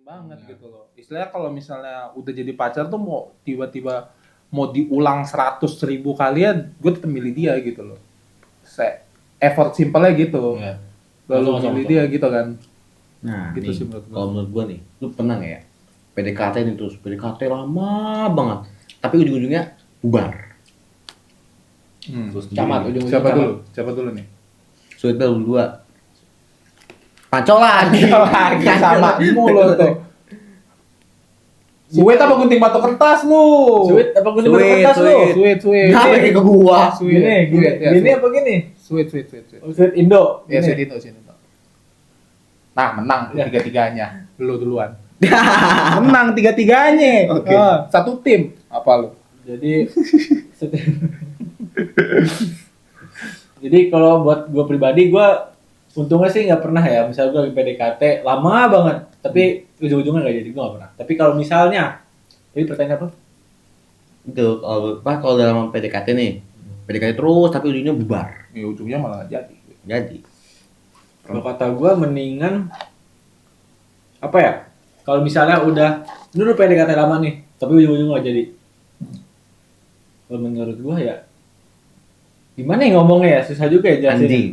banget gitu loh. Istilahnya kalau misalnya udah jadi pacar tuh mau tiba-tiba mau diulang 100.000 kalian, gue tetap milih dia gitu loh. Effort simpelnya gitu. Iya. Lalu Masuk, milih masuk. dia gitu kan. Nah, Gitu nih, sih menurut gua. kalau menurut gua nih, lu pernah nggak ya PDKT nih terus PDKT lama banget, tapi ujung-ujungnya bubar. Terus Camat, ujung-ujung siapa camat. dulu? Siapa dulu nih? Sulit banget berdua. Pancol lagi. Lagi sama mulu tuh. Suwit apa gunting batu kertas lu? Sweet apa gunting batu Sweet, kertas lu? sweet. Sweet. Nah, lagi ke gua. Sweet. Gini ya, gini sweet. apa gini? Sweet. Sweet Indo. Ya, Gini. sweet itu. Nah, menang Ya. tiga-tiganya. Lu duluan. Menang tiga-tiganya. Oke. Satu tim. Apa lu? Jadi jadi kalau buat gue pribadi, gue untungnya sih nggak pernah ya. Misal gue lagi PDKT lama banget, tapi ujung-ujungnya nggak jadi, gue nggak pernah. Tapi kalau misalnya, jadi pertanyaan apa? Itu kalau dalam PDKT nih, PDKT terus tapi ujungnya bubar. Ya ujungnya malah nggak jadi. Jadi, Kalau kata gue mendingan apa ya? Kalau misalnya udah dulu PDKT lama nih, tapi ujung-ujungnya nggak jadi. Kalau menurut gue ya, gimana ya ngomongnya ya, susah juga ya jelasin. anjing,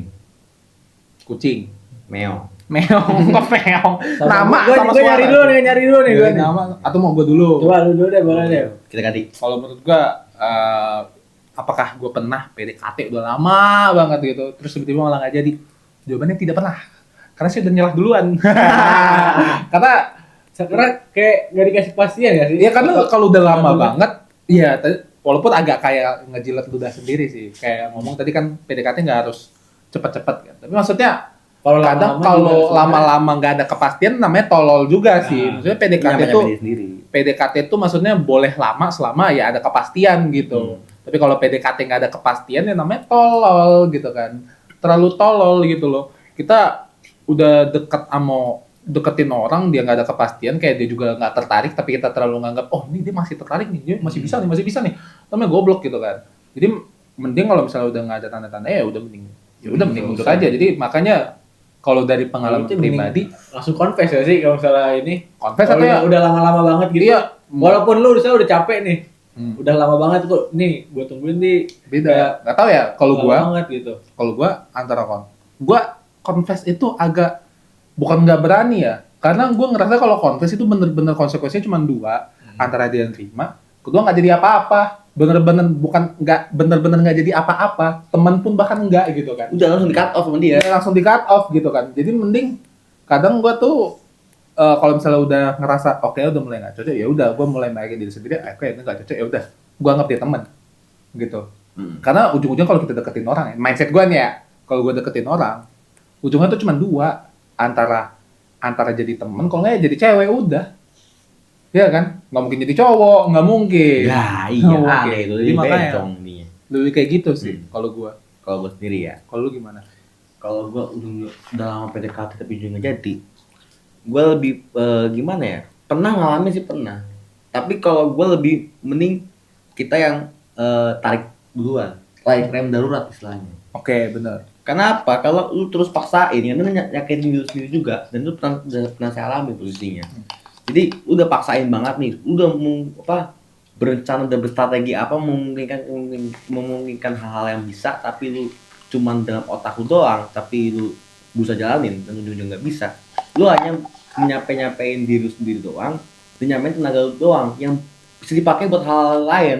Kucing. meong. Meong, kok meong. Nama gue sama nyari suara. dulu nih gue Dari nih. nama atau mau gue dulu? Coba lu dulu deh, boleh deh. Kita ganti. Kalau menurut gua apakah gue pernah PDKT udah lama banget gitu terus tiba-tiba malah nggak jadi? Jawabannya tidak pernah. Karena saya udah nyerah duluan. Karena Sekarang kayak gak dikasih pastian ya sih? ya karena kalau udah lama banget, iya walaupun agak kayak ngejilat ludah sendiri sih. Kayak ngomong tadi kan PDKT nggak harus cepet-cepet kan. Tapi maksudnya Kalau kadang lama-lama kalau juga lama-lama nggak ada kepastian namanya tolol juga sih. Nah, Maksudnya PDKT Nyampe-nyampe tuh diri sendiri. PDKT itu maksudnya boleh lama selama ya ada kepastian gitu. Tapi kalau PDKT nggak ada kepastian ya namanya tolol gitu kan. Terlalu tolol gitu loh. Kita udah deketin orang dia nggak ada kepastian kayak dia juga nggak tertarik tapi kita terlalu nganggap oh ini dia masih tertarik nih dia masih bisa nih namanya goblok gitu kan. Jadi mending kalau misalnya udah nggak ada tanda-tanda ya udah mending mundur aja. Jadi makanya kalau dari pengalaman Itu mending pribadi langsung confess ya sih kalau misalnya ini. confess Kalau atau ya udah lama-lama banget gitu. Iya. Walaupun lu udah capek nih. Hmm. Udah lama banget kok. Nih, gua tungguin nih. beda nggak tahu ya kalau Lama gua banget gitu. kalau gua antara gua confess itu agak bukan nggak berani ya karena gua ngerasa kalau confess itu bener-bener konsekuensinya cuma dua antara dia yang terima kedua nggak jadi apa-apa bener-bener nggak jadi apa-apa teman pun bahkan nggak gitu kan Udah langsung di cut off sama dia. ya, langsung di cut off gitu kan jadi mending kadang gua tuh kalau misalnya udah ngerasa oke udah mulai nggak cocok ya udah gua mulai naikin diri sendiri oke ini nggak cocok ya udah gua anggap dia teman gitu karena ujung-ujungnya kalau kita deketin orang ya mindset gua nih ya kalau gua deketin orang ujungnya tuh cuma dua antara jadi temen kalau nggak ya jadi cewek udah ya kan nggak mungkin jadi cowok nggak mungkin Ya iya, Oh, oke. aneh itu. Jadi Jadi makanya. bencong dia. lebih kayak gitu sih kalau gua Kalau gue sendiri ya. kalau lu gimana Kalau gue udah lama PDKT tapi ujungnya jadi. Gue lebih gimana ya? Pernah ngalamin sih pernah. Tapi kalau gue lebih mending kita yang tarik duluan. Like rem darurat istilahnya. oke bener Kenapa? Kalau lu terus paksain, ya lu nyakitin diri sendiri juga, dan lu pernah saya alami posisinya. Jadi udah paksain banget nih, udah mau berencana dan berstrategi apa memungkinkan hal-hal yang bisa, tapi lu cuman dalam otak lu doang, tapi lu bisa jalanin dan ujung-ujungnya nggak bisa. Lu hanya nyampein diri lu sendiri doang, dan nyampein tenaga lu doang yang bisa dipakai buat hal lain,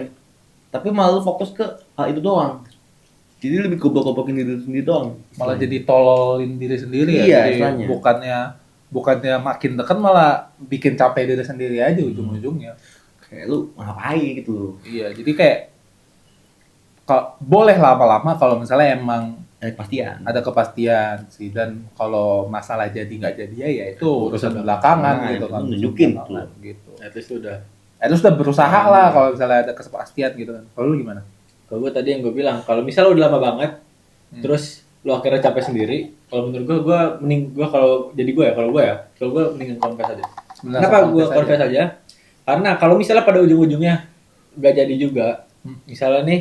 tapi malah lu fokus ke hal itu doang. Jadi lebih goblok-goblokin diri sendiri doang. malah jadi tololin diri sendiri ya Iya, jadi istilahnya. bukannya makin dekat malah bikin capek diri sendiri aja ujung-ujungnya Kayak lu ngapain gitu loh. iya jadi kayak boleh lama-lama kalau misalnya emang Kepastian. ada kepastian sih dan kalau masalah jadi nggak jadi ya itu urusan belakangan Nah, gitu itu kan nunjukin Belakangan, tuh. gitu At least udah. terus udah berusaha lah kalau misalnya ada kepastian gitu kan kalau lu gimana Kalau gue tadi yang gue bilang, kalau misalnya udah lama banget, terus lu akhirnya capek sendiri, kalau menurut gue mending gue kalau gue ya, kalau gue mendingan confess aja. Kenapa gue confess aja? Karena kalau misalnya pada ujung-ujungnya nggak jadi juga, misalnya nih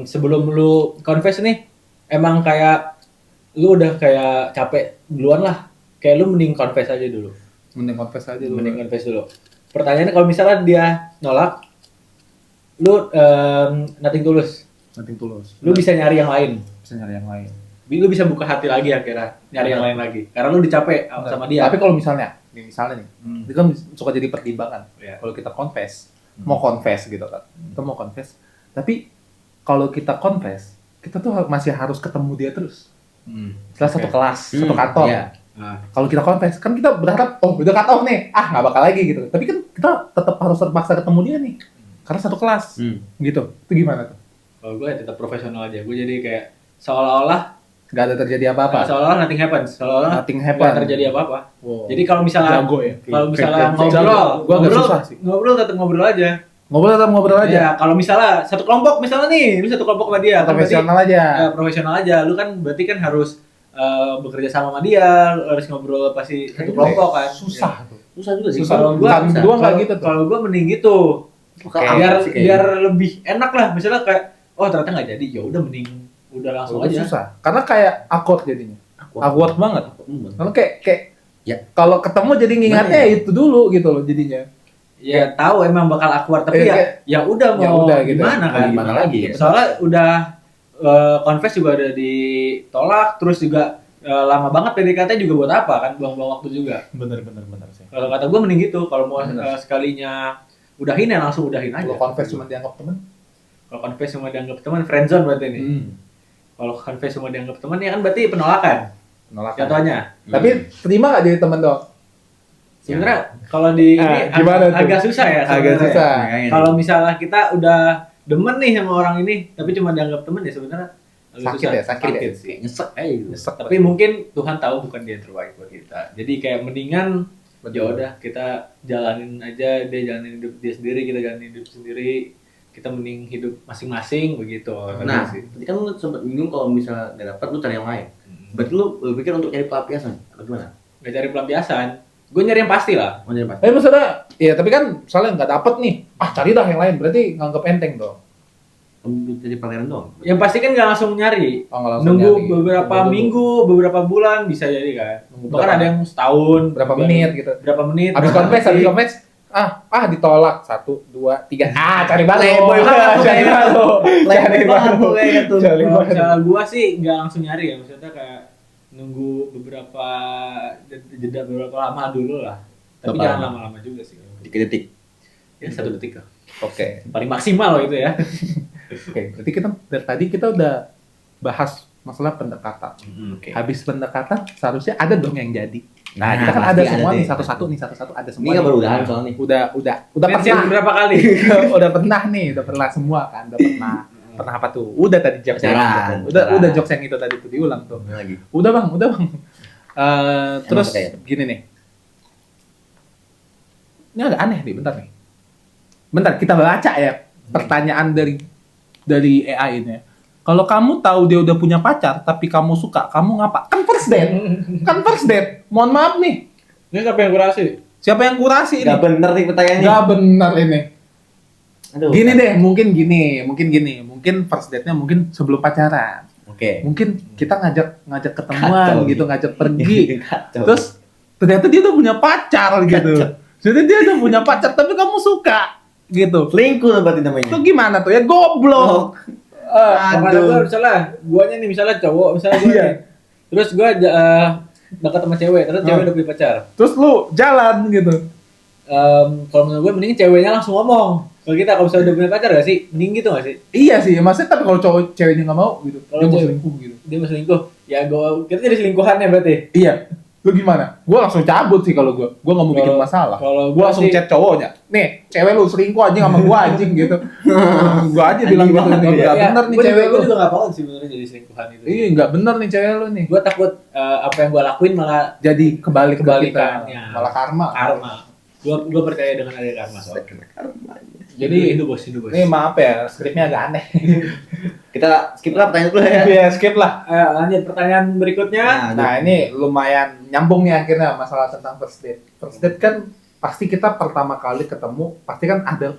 sebelum lu confess nih, emang kayak lu udah kayak capek duluan lah, kayak lu mending confess aja dulu. Mending confess aja dulu. Mending confess dulu. Pertanyaannya kalau misalnya dia nolak, lu nothing tulus. Nothing tulus. Lu bisa nyari yang lain. Bisa nyari yang lain. Lu bisa buka hati lagi akhirnya, nyari yang lain lagi. Karena lu dicapek sama dia. Tapi kalau misalnya nih, itu kan suka jadi pertimbangan. Iya. Kalau kita confess, mau confess gitu kan. Kita mau confess. Tapi kalau kita confess, kita tuh masih harus ketemu dia terus. Setelah satu kelas, satu kantor. Iya. Nah, Kalau kita confess, kan kita berharap, oh udah cut off nih, nggak bakal lagi gitu. Tapi kan kita tetap harus terpaksa ketemu dia nih. Karena satu kelas, gitu. Itu gimana tuh? kalau gue tetap profesional aja. Gue jadi kayak seolah-olah Nggak ada terjadi apa-apa. seolah-olah nothing happens. Seolah-olah Nothing nggak happen. terjadi apa-apa. Wow. Jadi kalau misalnya Jago ya. kalau misalnya Jago. ngobrol, Gua agak susah sih. ngobrol tetap ngobrol aja. Ngobrol aja. Ya, kalau misalnya satu kelompok misalnya nih, lu satu kelompok sama dia, kan berarti, Profesional aja. profesional aja. Lu kan berarti kan harus bekerja sama dia, lu harus ngobrol pasti satu kelompok kan. Susah tuh. Susah juga sih. Susah. Kalau gua Bukan gua nggak gitu tuh. Kalau gua mending gitu. Oke. biar Sih kayaknya. biar lebih enak lah. Misalnya kayak oh ternyata nggak jadi, ya udah mending udah langsung Udah aja. susah. Karena kayak awkward jadinya. Awkward banget. Karena kayak Ya. kalau ketemu jadi ngingatnya Gimana ya? itu dulu gitu loh jadinya. Ya tahu emang bakal awkward tapi ya udah ya mau udah gitu. gimana kan? Gimana lagi ya? Soalnya udah confess juga udah ditolak, terus juga lama banget PDKT juga buat apa kan? Buang-buang waktu juga. Bener sih. Kalau kata gue mending gitu. Kalau mau Bener. sekalinya udahin ya langsung udahin aja. Kalau confess cuma dianggap temen. Kalau confess cuma dianggap teman, friendzone berarti ini. Kalau confess cuma dianggap teman ya kan berarti penolakan. Penolakan. Contohnya. Tapi terima nggak jadi temen dong? Sebenarnya kalau di ini gimana tuh? agak susah ya. Agak sebenarnya. susah. Kalau misalnya kita udah demen nih sama orang ini, tapi cuma dianggap temen ya sebenarnya agak Sakit susah. ya, sakit ya. sih. Nyesek aja gitu. Nyesek. Tapi mungkin Tuhan tahu bukan dia yang terbaik buat kita. Jadi kayak mendingan Betul. ya udah kita jalanin aja, dia jalanin hidup dia sendiri, kita jalanin hidup sendiri. Kita mending hidup masing-masing begitu. Nah, sih. tadi kan lu sempat bingung kalau misalnya nggak dapat lu cari yang lain. Berarti lu berpikir untuk cari pelampiasan atau gimana? Gak cari pelampiasan. Gue nyari yang pasti lah. Mau cari pasti. Maksudnya, ya tapi kan misalnya nggak dapet nih, cari dah yang lain. Berarti nganggep enteng dong. Untuk cari pangeran doang. Yang pasti kan gak langsung nyari. Oh, nggak langsung Nunggu nyari. beberapa Nunggu. minggu, beberapa bulan bisa jadi kan. Nunggu Bahkan berapa- ada yang setahun, Berapa menit gitu. Berapa menit. Habis confess, ditolak 1, 2, 3. Cari baru. Playboy banget tuh Cari kayaknya. baru. Playboy Cari banget baru. tuh kayaknya tuh. Cari Kalau baru. misalnya gua sih nggak langsung nyari ya, maksudnya kayak nunggu beberapa jeda beberapa lama dulu lah. Tapi Berapa jangan lama? lama-lama juga sih. 3 detik. Ya 1 detik lah. Oke. Paling maksimal loh itu ya. Oke, berarti kita dari tadi kita udah bahas masalah pendekatan. Oke. Habis pendekatan seharusnya ada dong yang jadi. Nah, kita kan pasti ada ada semua deh. nih satu-satu ada Ini semua. kan nih. baru udahan soalnya nih. Udah Mention pernah. berapa kali? udah pernah semua kan, udah pernah apa tuh? Udah tadi jokes yang Pacaran. itu. Udah jokes yang itu tadi tuh diulang tuh. Ini lagi. Udah bang. Terus kayak- gini nih. Ini agak aneh nih, bentar nih. Bentar, kita baca ya pertanyaan dari AI ini. ya. Kalau kamu tahu dia udah punya pacar, tapi kamu suka, kamu ngapa? Kan first date. Mohon maaf nih. Ini siapa yang kurasi? Siapa yang kurasi ini? Gak bener nih pertanyaannya. Gak benar ini. Aduh. Gini deh, mungkin gini. Mungkin first date-nya mungkin sebelum pacaran. Oke. Mungkin kita ngajak ketemuan Kacau gitu, nih. ngajak pergi. Kacau. Terus ternyata dia udah punya pacar gitu. Kacau. Jadi dia udah punya pacar tapi kamu suka gitu. selingkuh berarti namanya. Itu gimana tuh ya? Goblok. Kalau gue misalnya, guanya nih misalnya cowok, misalnya gue Iya. nih. Terus gue dekat sama cewek, terus cewek udah punya pacar. Terus lu jalan gitu. Kalau menurut gue mending ceweknya langsung ngomong. Kalau kita kalau misalnya udah punya pacar gak sih? Mending gitu gak sih? Iya sih, maksudnya tapi kalau cowok ceweknya nggak mau gitu, Kalau dia mau cewek- selingkuh gitu. Dia mau selingkuh. Ya kita jadi selingkuhannya berarti. Iya. Lu gimana? Gua langsung cabut sih kalau gua nggak mau bikin Kalau- masalah. kalau Gua gua langsung sih- chat cowoknya. Nih, cewek lu selingkuh anjing sama gua anjing gitu. Gua aja bilang Anjing gitu. banget Nggak ya. bener nih Gue cewek lu. juga gak mau sih sebenarnya jadi selingkuhan itu. Iya, nggak bener nih cewek lu nih. Gue takut apa yang gue lakuin malah Jadi kebalik ke kita. Kebalikannya. Malah karma. karma. Gue percaya dengan ada karma soalnya. Jadi Hindu bos. ini maaf ya, skripnya agak aneh. Kita skip lah pertanyaan dulu ya. Ya, skip lah. Lanjut pertanyaan berikutnya. Nah, ini lumayan nyambung nih akhirnya masalah tentang first date. First date kan pasti kita pertama kali ketemu, pasti kan ada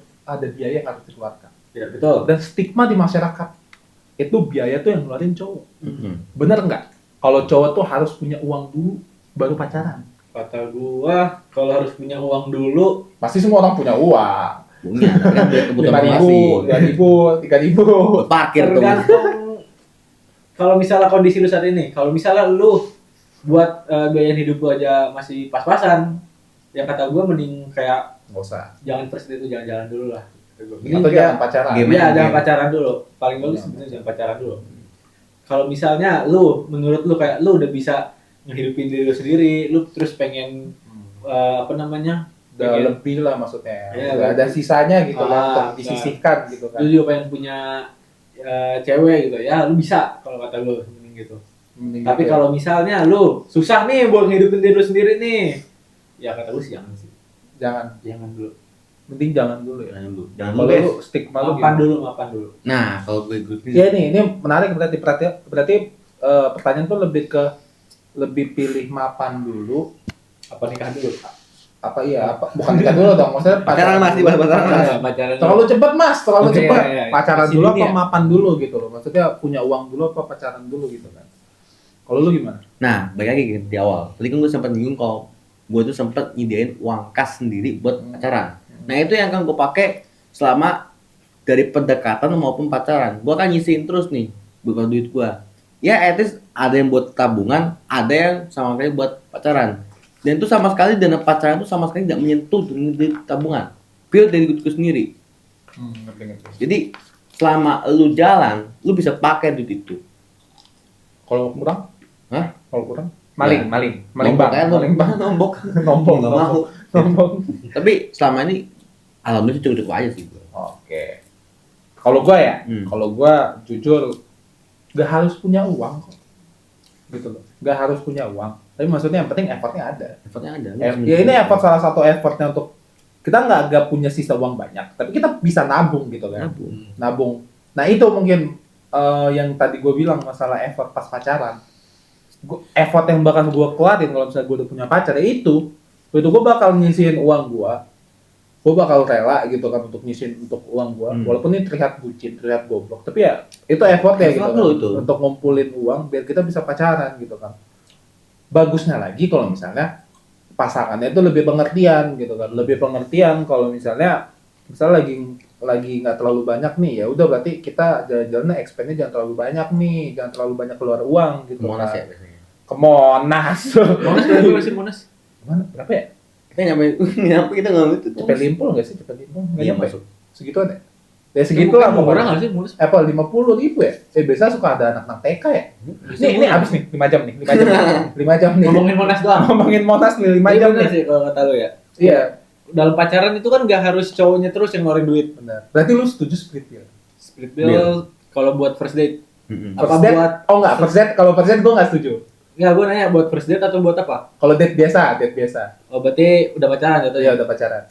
biaya yang harus dikeluarkan. Ya betul. Dan stigma di masyarakat itu biaya tuh yang ngeluarin cowok. Mhm. Bener nggak? Kalau cowok tuh harus punya uang dulu baru pacaran. Kata gua kalau harus punya uang dulu, Pasti semua orang punya uang. Punya, kan buat kebutuhan 5.000, masing. 2.000, 3.000. Buat parkir tuh. tergantung kalau misalnya kondisi lu saat ini. Kalau misalnya lu buat biaya hidup lu aja masih pas-pasan, yang kata gua mending kayak Nggak usah. jangan first date itu jalan-jalan dulu lah. Atau jangan pacaran. Game. Iya, jangan Game. pacaran dulu. Paling bagus sebenarnya jangan pacaran dulu. Kalau misalnya lu menurut lu kayak lu udah bisa ngehidupin diri lu sendiri, lu terus pengen apa namanya? Udah pengen- lebih lah maksudnya. Iya, Udah ada sisanya gitu lah untuk enggak. disisihkan gitu kan. Lu juga pengen punya cewek gitu ya, lu bisa kalau kata lu mending gitu. Mending Tapi gitu. kalau misalnya lu susah nih buat ngehidupin diri lu sendiri nih, ya kata lu sih jangan sih. Jangan dulu. mending jangan dulu ya. Jangan dulu. Jangan Kalau dulu, guys. lu stigma lu Mapan gimana? dulu, mapan dulu. Nah, kalau gue Ya ini menarik berarti pertanyaan tuh lebih pilih mapan dulu Apa nikah dulu? bukan nikah dulu dong, maksudnya Pacaran mas, di pacaran mas. Pacaran dulu. terlalu cepat mas, terlalu Oke, cepat. iya, iya. Pacaran Masih dulu dini apa ya? mapan dulu gitu loh, maksudnya punya uang dulu apa pacaran dulu gitu kan. Kalau lu gimana? Nah, balik lagi di awal. Tadi kan gue sempat nyinggung kalau gue tuh sempat nyediain uang kas sendiri buat pacaran. Nah, itu yang akan gue pakai selama dari pendekatan maupun pacaran. Gue akan nyisihin terus nih bukan duit gue. Ya, at least ada yang buat tabungan, ada yang sama sekali buat pacaran. Dan itu sama sekali dana pacaran itu sama sekali tidak menyentuh duit tabungan. Pure dari duit gue sendiri. Ngerti. Jadi selama lu jalan, lu bisa pakai duit itu. Kalau kurang? Hah? Kalau kurang? Maling Nombok bang, kan, maling bang, nombok. nombok, Nggak mau. nombok. Tapi selama ini alhamdulillah sih cukup aja sih gue. Oke. Kalau gua ya, Hmm. kalau gua jujur gak harus punya uang kok. Gitu loh. Gak harus punya uang. Tapi maksudnya yang penting effortnya ada. Effortnya ada. Ya ini effort salah satu effortnya untuk kita nggak punya sisa uang banyak, tapi kita bisa nabung gitu kan. Nabung. Nah itu mungkin yang tadi gue bilang masalah effort pas pacaran. Effort yang bakal gue keluarin kalau misalnya gue udah punya pacar ya itu gue bakal nyisihin uang gue bakal rela gitu kan untuk nyisihin untuk uang gue, walaupun ini terlihat bucin, terlihat goblok, tapi ya itu effort ya gitu Effort kan, lo itu. untuk ngumpulin uang biar kita bisa pacaran gitu kan. Bagusnya lagi kalau misalnya pasangannya itu lebih pengertian gitu kan, lebih pengertian kalau misalnya lagi nggak terlalu banyak nih, ya udah berarti kita jalan-jalannya expense-nya jangan terlalu banyak nih, jangan terlalu banyak keluar uang gitu. Monas kan. ya biasanya. Ke Monas. Monas berapa sih Monas? Mana? Berapa ya? Kita nyampe kita nggak itu. Cepet limpul nggak sih? Cepet limpul? Nggak Iya, nyampe. masuk. Segitu ada. Ya segitu lah Murah pokoknya. nggak sih Monas? Apple 50.000 ya? Biasa suka ada anak-anak TK ya? Ini habis nih 5 jam nih, 5 jam nih. 5 jam nih. Ngomongin Monas doang. Ngomongin Monas nih 5 Iya jam bener nih. sih kalau kata lu ya. Iya, Dalam pacaran itu kan nggak harus cowoknya terus yang ngeluarin duit. benar. Berarti lu setuju split bill? Split bill kalau buat first date. Apa First date? buat Oh enggak, first date. Kalau first date gue nggak setuju. Nggak, gue nanya buat first date atau buat apa? Kalau date biasa. Oh berarti udah pacaran gitu Iya ya? udah pacaran.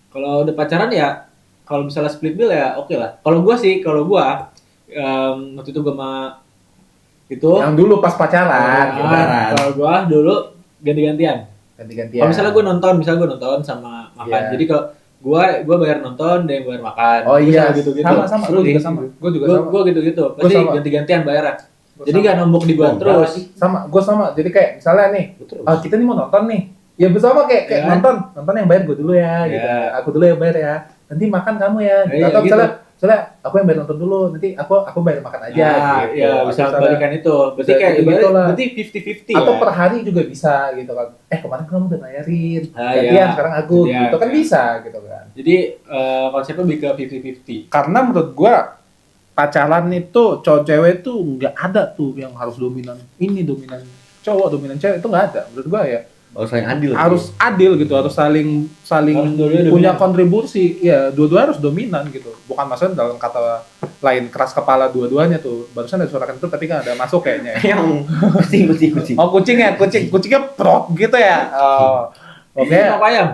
Kalau udah pacaran ya, kalau misalnya split bill ya oke lah. Kalau gua waktu itu gua sama itu Yang dulu pas pacaran, lebaran. kalau gua dulu ganti-gantian. ganti-gantian. Kalau misalnya gua nonton sama makan. Iya. Jadi kalau gua bayar nonton, dia yang bayar makan. Oh Gua iya, selalu gitu-gitu. sama. Seru Gue juga sih. sama. Gue juga Gua, sama. gua gitu-gitu. Pasti sama. ganti-gantian bayarnya. Gua Jadi sama. gak nombok di gua terus. Gue sama. Jadi kayak misalnya nih, kita nih mau nonton nih. Ya bersama kayak Iya. nonton yang bayar gue dulu ya, gitu. Iya. Aku dulu yang bayar ya. Nanti makan kamu ya. Gitu. Iya, Atau gitu. misalnya aku yang bayar nonton dulu, nanti aku bayar makan aja. Ya, gitu. ya Atau bisa misalnya- balikan itu. Berarti bisa kayak gitu ibaratnya lah. berarti 50-50 Atau ya. per hari juga bisa gitu kan. Kemarin kamu udah bayarin. Ah, Gantian iya. sekarang aku. Iya, Gitu kan iya. bisa gitu kan. Jadi konsepnya lebih ke 50-50. Karena menurut gua pacaran itu cowok cewek tuh nggak ada tuh yang harus dominan dominan cowok dominan cewek, itu nggak ada menurut gua ya. Harus saling adil. Harus adil gitu, harus saling Harus dua-duanya punya dominan. kontribusi ya, dua-dua harus dominan gitu, bukan maksudnya dalam kata lain keras kepala dua-duanya tuh. Barusan ada suara kentut tapi kan ada masuk kayaknya ya. Yang kucing. Oh kucingnya prot gitu ya. Oh oke. Kucing apa ayam?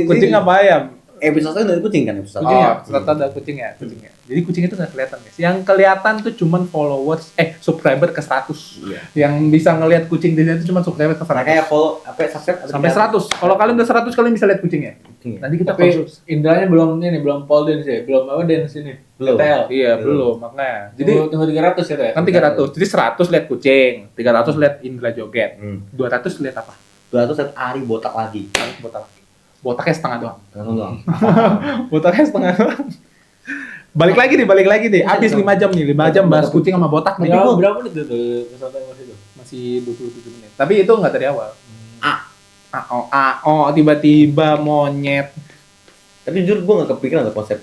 Kucing apa ayam? Episode dari kucing kan episode. Kucing ya, ternyata ada kucingnya. Jadi kucing itu nggak kelihatan guys. Yang kelihatan tuh cuman followers, subscriber ke 100. Iya. Yang bisa ngelihat kucing di sini tuh cuma subscriber ke 100. Makanya follow subscribe Sampai 100. Kalau kalian udah 100 kalian bisa lihat kucingnya. Nanti kita Tapi konsul. indranya belum pole dance ya, belum apa dance ini. Belum. TTL. Iya, belum makanya. Jadi Jadi tunggu 300 ya, Teh? kan 300. Jadi 100 lihat kucing, 300 lihat Indra joget, Hmm. 200 lihat apa? Tuh set Ari botak lagi. Botaknya setengah doang. Tengah doang. Botaknya setengah doang. Balik lagi nih. Habis 5 jam nih. 5 jam bahas kucing sama botak nih. Berapa menit tuh sampai mas itu? Masih 27 menit. Tapi itu enggak dari awal. Tiba-tiba monyet. Tapi jujur gue nggak kepikiran ada konsep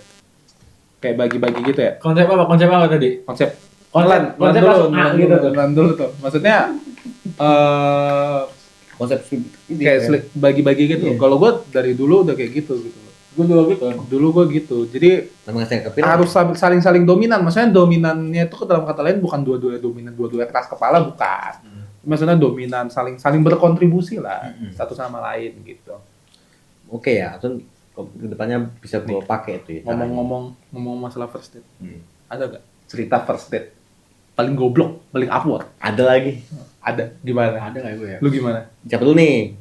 Kayak bagi-bagi gitu ya. Konsep apa tadi? Konsep Konsep gitu tuh. dulu tuh. Maksudnya konsep kayak bagi-bagi gitu. Iya. Kalau gue dari dulu udah kayak gitu. Gue juga gitu. Dulu gue gitu. Jadi namanya saya kepikiran. harus saling dominan. Maksudnya dominannya itu dalam kata lain bukan dua-duanya dominan, dua-duanya keras kepala, bukan. Maksudnya dominan, saling berkontribusi lah satu sama lain gitu. Oke ya, itu kedepannya bisa gue pakai itu ya. Ngomong masalah first date. Ada gak cerita first date paling goblok, paling awkward? Ada lagi. Ada. Gimana? Ada nggak gue ya? Lu gimana? Siapa dulu nih?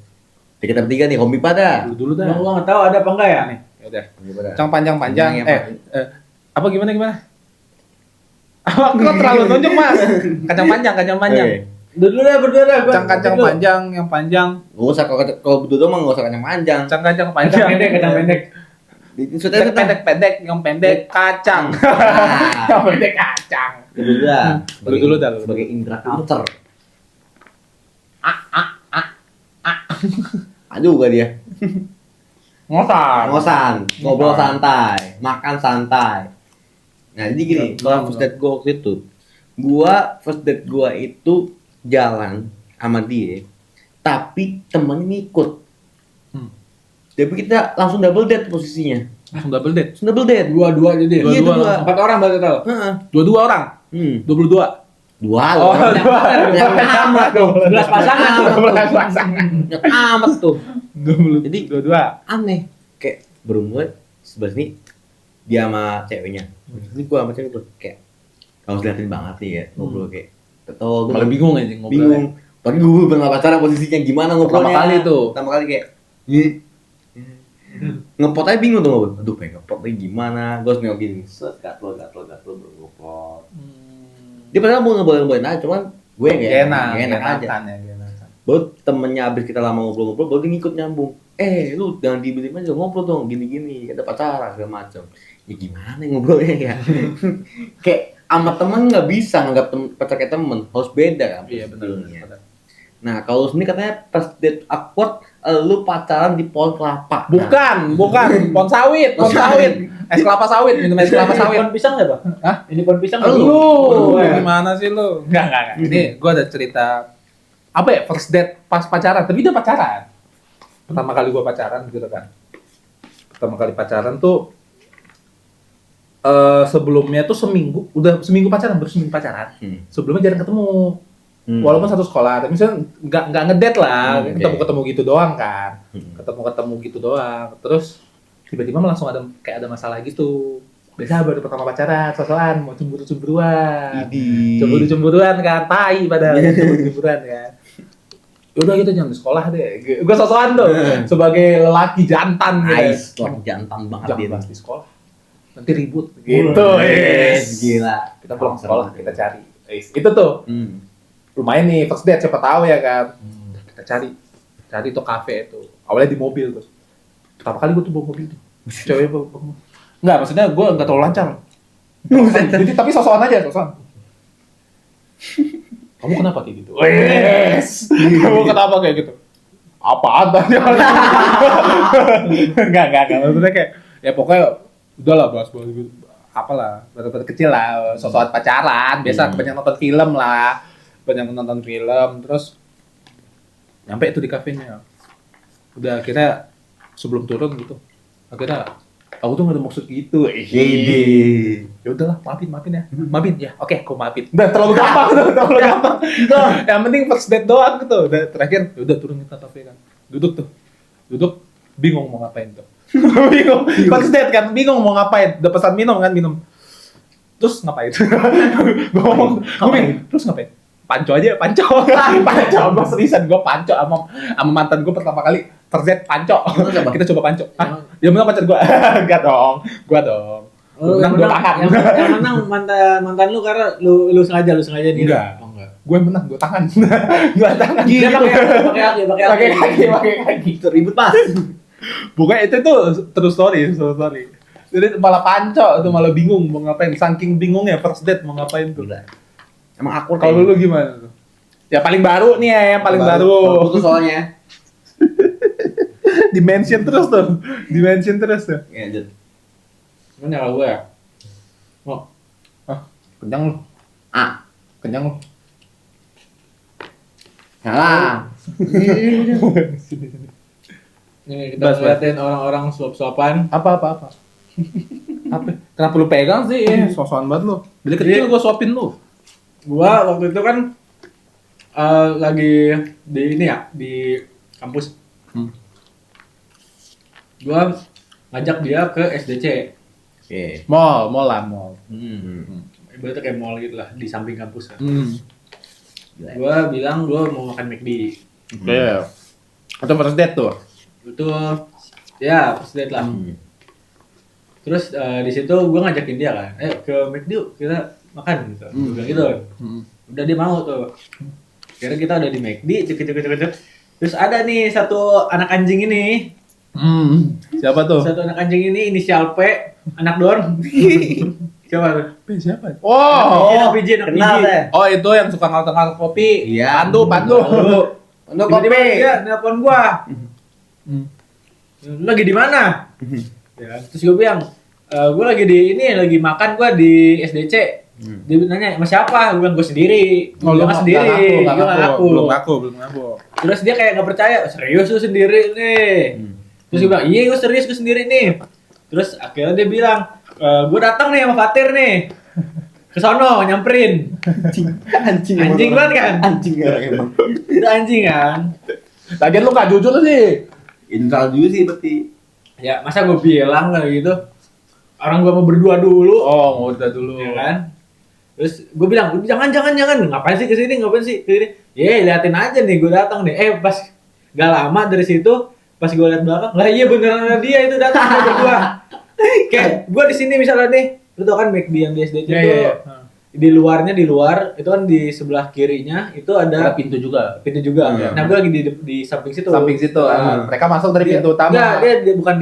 Kita bertiga nih, hobi pada. Lu dulu dah. Gue nggak tahu ada apa enggak ya? Nih, ya udah. Hobi pada. Cang panjang-panjang. Panjang yang Apa gimana? Apa kok terlalu nunjuk, Mas? Kacang panjang. Oke. Berdua. Kacang panjang, yang panjang. Gak usah kalau berdua mah gak usah kacang panjang. Kacang panjang. Kacang pendek. Pendek, yang pendek kacang. Yang pendek kacang. Lu dulu dah. Sebagai indra culture. Aduh gak dia. Ngosan, ngobrol santai, makan santai. Nah jadi gini, kalau first date gue waktu itu, first date gue itu jalan sama dia, tapi temen ngikut. Tapi kita langsung double date posisinya. Langsung double date. Dua jadi. Iya, dua. 4 orang berarti tahu. Heeh. 22 orang. 22. Dua. Oh, dua. Amat tuh. 11 pasangan tuh. 12 pasangan. Amat tuh. Jadi 22. Aneh. Kayak berumur 11 nih dia sama ceweknya. Ini gua sama cewek tuh kayak harus liatin banget nih ya ngobrol kayak ketawa gua Malah bingung aja ngobrolnya. bingung. Tapi gue belum pernah pacaran posisinya gimana ngobrolnya. Pertama kali kayak ngepot aja bingung tuh ngobrol. Aduh pengen ngepot lagi gimana. Gue harus nengok gini. Set gatel baru ngepot. Dia padahal mau ngobrolin aja cuman gue yang enak aja. Baru temennya abis kita lama ngobrol-ngobrol baru dia ngikut nyambung. Lu jangan dibeli aja ngobrol dong gini-gini. Ada pacaran segala macam. Ya gimana ngobrolnya ya. Kayak sama temen nggak bisa nganggap pacar kayak temen, harus beda kan. Iya benar. Nah kalau sini katanya first date awkward, lu pacaran di pohon kelapa. Bukan, pohon sawit. Es kelapa sawit, minum es kelapa sawit. Pohon pisang nggak, Pak? Hah? Ini pohon pisang nggak? Lu gimana sih lu? Enggak. Ini gua ada cerita apa ya, first date pas pacaran, tapi dia pacaran. Pertama kali gua pacaran gitu kan. Pertama kali pacaran tuh sebelumnya tuh udah seminggu pacaran. Sebelumnya jarang ketemu. Walaupun satu sekolah, tapi misalnya nggak ngedate lah, ketemu gitu doang kan. Ketemu gitu doang. Terus tiba-tiba langsung ada masalah gitu. Biasa baru pertama pacaran, sosokan mau cemburu-cemburuan. Cemburu-cemburuan kan, tai padahal cemburu-cemburuan kan. Udah gitu jangan di sekolah deh. Gue sosokan tuh sebagai lelaki jantan gitu. Jantan banget Jangan dia. bahas di sekolah. Nanti ribut gitu. Gila. Kita pulang sekolah, kita cari. Itu tuh. Lumayan nih first date, siapa tahu ya kan. Kita cari tuh kafe itu. Awalnya di mobil tuh. Pertama kali gue tuh bawa mobil tuh. Cewek bawa mobil. Enggak, maksudnya gue enggak terlalu lancar. Jadi tapi sosokan aja. Kamu kenapa kayak gitu? Kamu kenapa kayak gitu? Apaan tadi? Enggak. Maksudnya kayak ya pokoknya udahlah bahas gitu. Apalah, baru kecil lah, sosokan pacaran, biasa banyak nonton film lah. Terus nyampe itu di kafenya. Udah akhirnya sebelum turun gitu. Akhirnya aku tuh nggak ada maksud gitu. Ya udahlah, maafin ya. Maafin ya. Oke, aku maafin. Udah terlalu gampang. Yang penting first date doang gitu. Udah terakhir, ya udah turun kita kafe kan. Duduk bingung mau ngapain tuh. Bingung. First date kan bingung mau ngapain. Udah pesan minum. Terus ngapain? Gue bingung. Terus ngapain? Panco. Gue seriusan, gue panco sama mantan gue pertama kali first date panco. Kita coba panco. Dia menang pacar gue. Enggak dong. Gue dong. Yang menang mantan lu karena lu sengaja nih. Enggak. gue menang, gue tangan. Gue tangan. Dia pakai kaki. Itu ribut Mas. Bukan itu tuh true story. Jadi malah panco tuh, malah bingung mau ngapain. Saking bingungnya first date mau ngapain tuh. Gila. Emang akur Kalau lu gimana tuh? Ya paling baru nih ya, yang paling baru. Putus soalnya. Dimension terus tuh. Ya, Jod. Mana kalau gue ya? Oh, Kenyang lu. Kenyang lu. Salah. ini kita Bas. liatin orang-orang suap-suapan. Apa? Kenapa lu pegang sih? Sosokan banget lu. Dari kecil gua suapin lu. Gua waktu itu kan lagi di ini ya, di kampus. Gua ngajak dia ke SDC. Oke. Mall. Ibaratnya kayak mall gitu lah, di samping kampus kan. Gila. Gua bilang gua mau makan McD. Oke. Atau first date tuh. Itu ya first date lah. Terus di situ gue ngajakin dia kan, ke McD yuk kita makan gitu. Gue bilang gitu. Udah dia mau tuh. Akhirnya kita udah di McD, cek. Terus ada nih satu anak anjing ini. Siapa tuh? Satu anak anjing ini inisial P, anak dorm. Siapa tuh? Siapa? Oh, Anak PJ. Kenal deh. Oh itu yang suka ngalter kopi. Iya. Pandu. Untuk Tiba-tiba kopi. dia nelpon gua. Lu lagi di mana? Ya, terus gue bilang, gue lagi di ini, lagi makan gue di SDC. Dia nanya, sama siapa? Gue bilang, gue sendiri. Oh, lu Gua sendiri. Gue nggak ngaku. Belum ngaku. Terus dia kayak nggak percaya, serius lu sendiri nih. Terus gue bilang, iya gue serius, gue sendiri nih. Terus akhirnya dia bilang, gue datang nih sama Fatir nih. Kesono, nyamperin. Anjing banget kan? Anjing emang. Itu anjing kan? Lagian lu gak jujur sih. Intral juga sih berarti. Ya, masa gue bilang kayak gitu? Orang gue mau berdua dulu. Oh, udah dulu. Ya kan? Terus gue bilang, jangan, ngapain sih kesini? Ya, liatin aja nih, gue datang nih. Pas gak lama dari situ, pas gue liat belakang, lah iya beneran ada dia itu datang sama berdua. Kayak gue di sini misalnya nih, lu tau kan McD yang di SDC itu di luar, itu kan di sebelah kirinya itu ada pintu juga. Nah, gue lagi di samping situ. Mereka masuk dari pintu utama. Enggak, dia bukan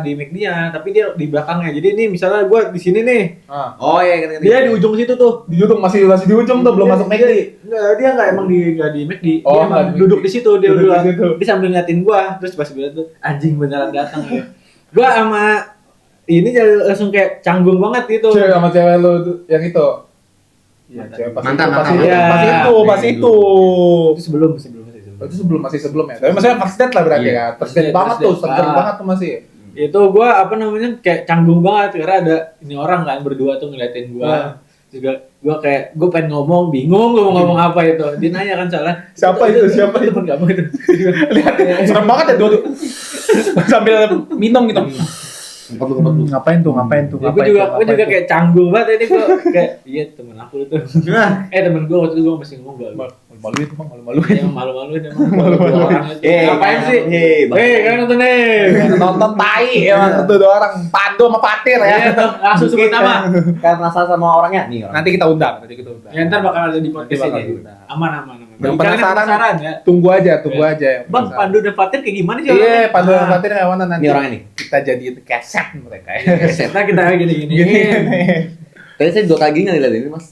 di McD-nya, tapi dia di belakangnya. Jadi ini misalnya gue di sini nih. Oh iya, Dia di ujung situ tuh. Di ujung masih di ujung tuh, belum masuk McD. Enggak, dia enggak emang enggak di McD. Oh, Dia emang nggak di duduk McD. di situ, dia Duduk udah. di situ. Dia sambil ngeliatin gua, terus pas gue liat tuh anjing beneran datang ya. Gua sama ini jadi langsung kayak canggung banget gitu. Cewek sama cewek lu yang itu. Iya, cewek pas Mantan. pas itu. Itu sebelum. Itu masih sebelum ya. Tapi maksudnya first date lah berarti Iya. kan. First date banget First tuh, date. seger banget tuh masih. Itu gua kayak canggung banget karena ada ini orang kan berdua tuh ngeliatin gua. Juga gua kayak gua pengen ngomong, bingung gua mau ngomong apa itu. Dia nanya kan salah. Siapa itu? Temen kamu itu. Lihat, serem banget ya dua sambil minum gitu. Ngapain tuh? Gue juga kayak canggung banget ini gua kayak iya temen aku itu. Temen gua waktu itu gua masih ngomong gua. Malu-maluin. Emang malu-maluin emang. Dua orang itu. Ngapain sih? Kalian nonton nih. Nonton tai emang tuh dua orang Pandu sama Fatir Iya ya. tuh, langsung sebut nama. Karena salah sama orangnya nih orang. Nanti kita undang. Ya ntar bakal ada di podcast Nanti bakal ini. diundang. Aman. Yang Bagi kalian penasaran, ya. Tunggu aja yang Bang, penasaran. Pandu dan Fatir kayak gimana sih? Iya, Pandu dan Fatir kayak mana nanti? Ini orangnya nih. Kita jadi keset mereka ya. Nah kita gini-gini. Tadi saya 2 kali nggak dilihat ini mas.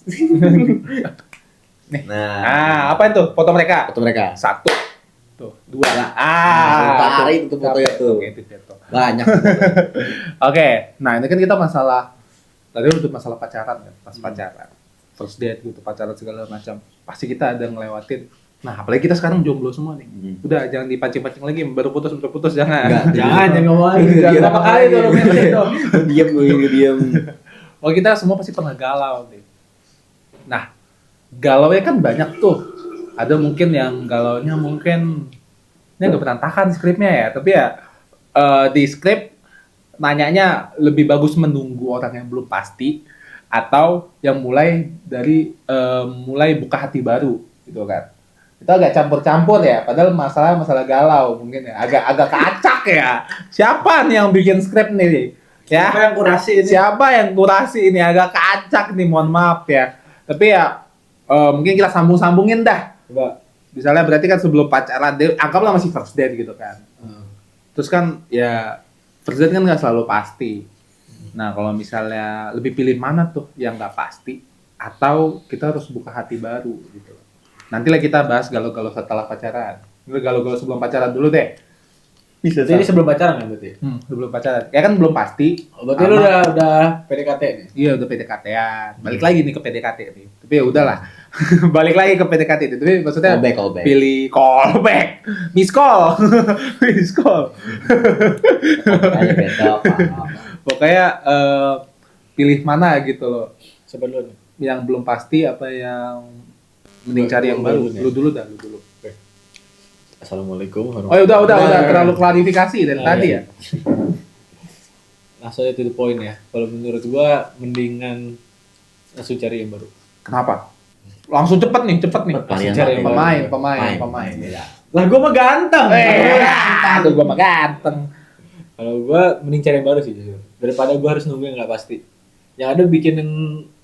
Nih. Nah, Apa itu foto mereka? foto mereka. 1 tuh, 2. Tarik itu fotonya tuh. Banyak. Oke, nah ini kan kita masalah tadi udah masalah pacaran kan, pas pacaran, first date gitu, pacaran segala macam. Pasti kita ada ngelewatin. Nah, apalagi kita sekarang jomblo semua nih. Udah jangan dipancing-pancing lagi, baru putus jangan. Jangan ngomong lagi. Berapa kali tuh lo main itu? Diam. Oh, kita semua pasti pernah galau nih. Nah, galaunya kan banyak tuh. Ada mungkin yang galaunya mungkin ini agak berantakan skripnya ya, tapi ya di skrip nanyanya lebih bagus menunggu orang yang belum pasti atau yang mulai dari mulai buka hati baru gitu kan. Itu agak campur-campur ya, padahal masalah galau mungkin ya, agak kacak ya. Siapa nih yang bikin skrip nih? Ya. Siapa yang kurasi ini? Siapa yang kurasi ini agak kacak nih, mohon maaf ya. Tapi ya Mungkin kita sambung-sambungin dah. Coba. Misalnya berarti kan sebelum pacaran, anggaplah masih first date gitu kan. Terus kan ya first date kan nggak selalu pasti. Nah kalau misalnya lebih pilih mana tuh yang nggak pasti, atau kita harus buka hati baru gitu. Nantilah kita bahas galau-galau setelah pacaran. Ini galau-galau sebelum pacaran dulu deh. Bisa Jadi sebelum pacaran kan berarti? Sebelum pacaran. Ya kan belum pasti. Berarti lu udah PDKT nih? Iya udah PDKT-an. Balik lagi nih ke PDKT nih. Tapi ya udahlah. Balik lagi ke PDKT itu. Tapi maksudnya Callback. pilih callback. Miss call. Miss call. Makanya beda apa. Pokoknya pilih mana gitu loh. Coba dulu nih. Yang belum pasti apa yang mending cari yang baru. Lu dulu dah, lu dulu. Assalamualaikum Oh ya udah terlalu klarifikasi dari tadi iya. ya. Langsung aja to the point ya. Kalau menurut gua mendingan langsung cari yang baru. Kenapa? Langsung cepet nih. Langsung cari yang baru. Pemain. Beda. Lah gua mah ganteng. Aduh gua mah ganteng. Kalau gua mending cari yang baru sih jujur. Daripada gua harus nunggu yang nggak pasti. Yang ada bikin yang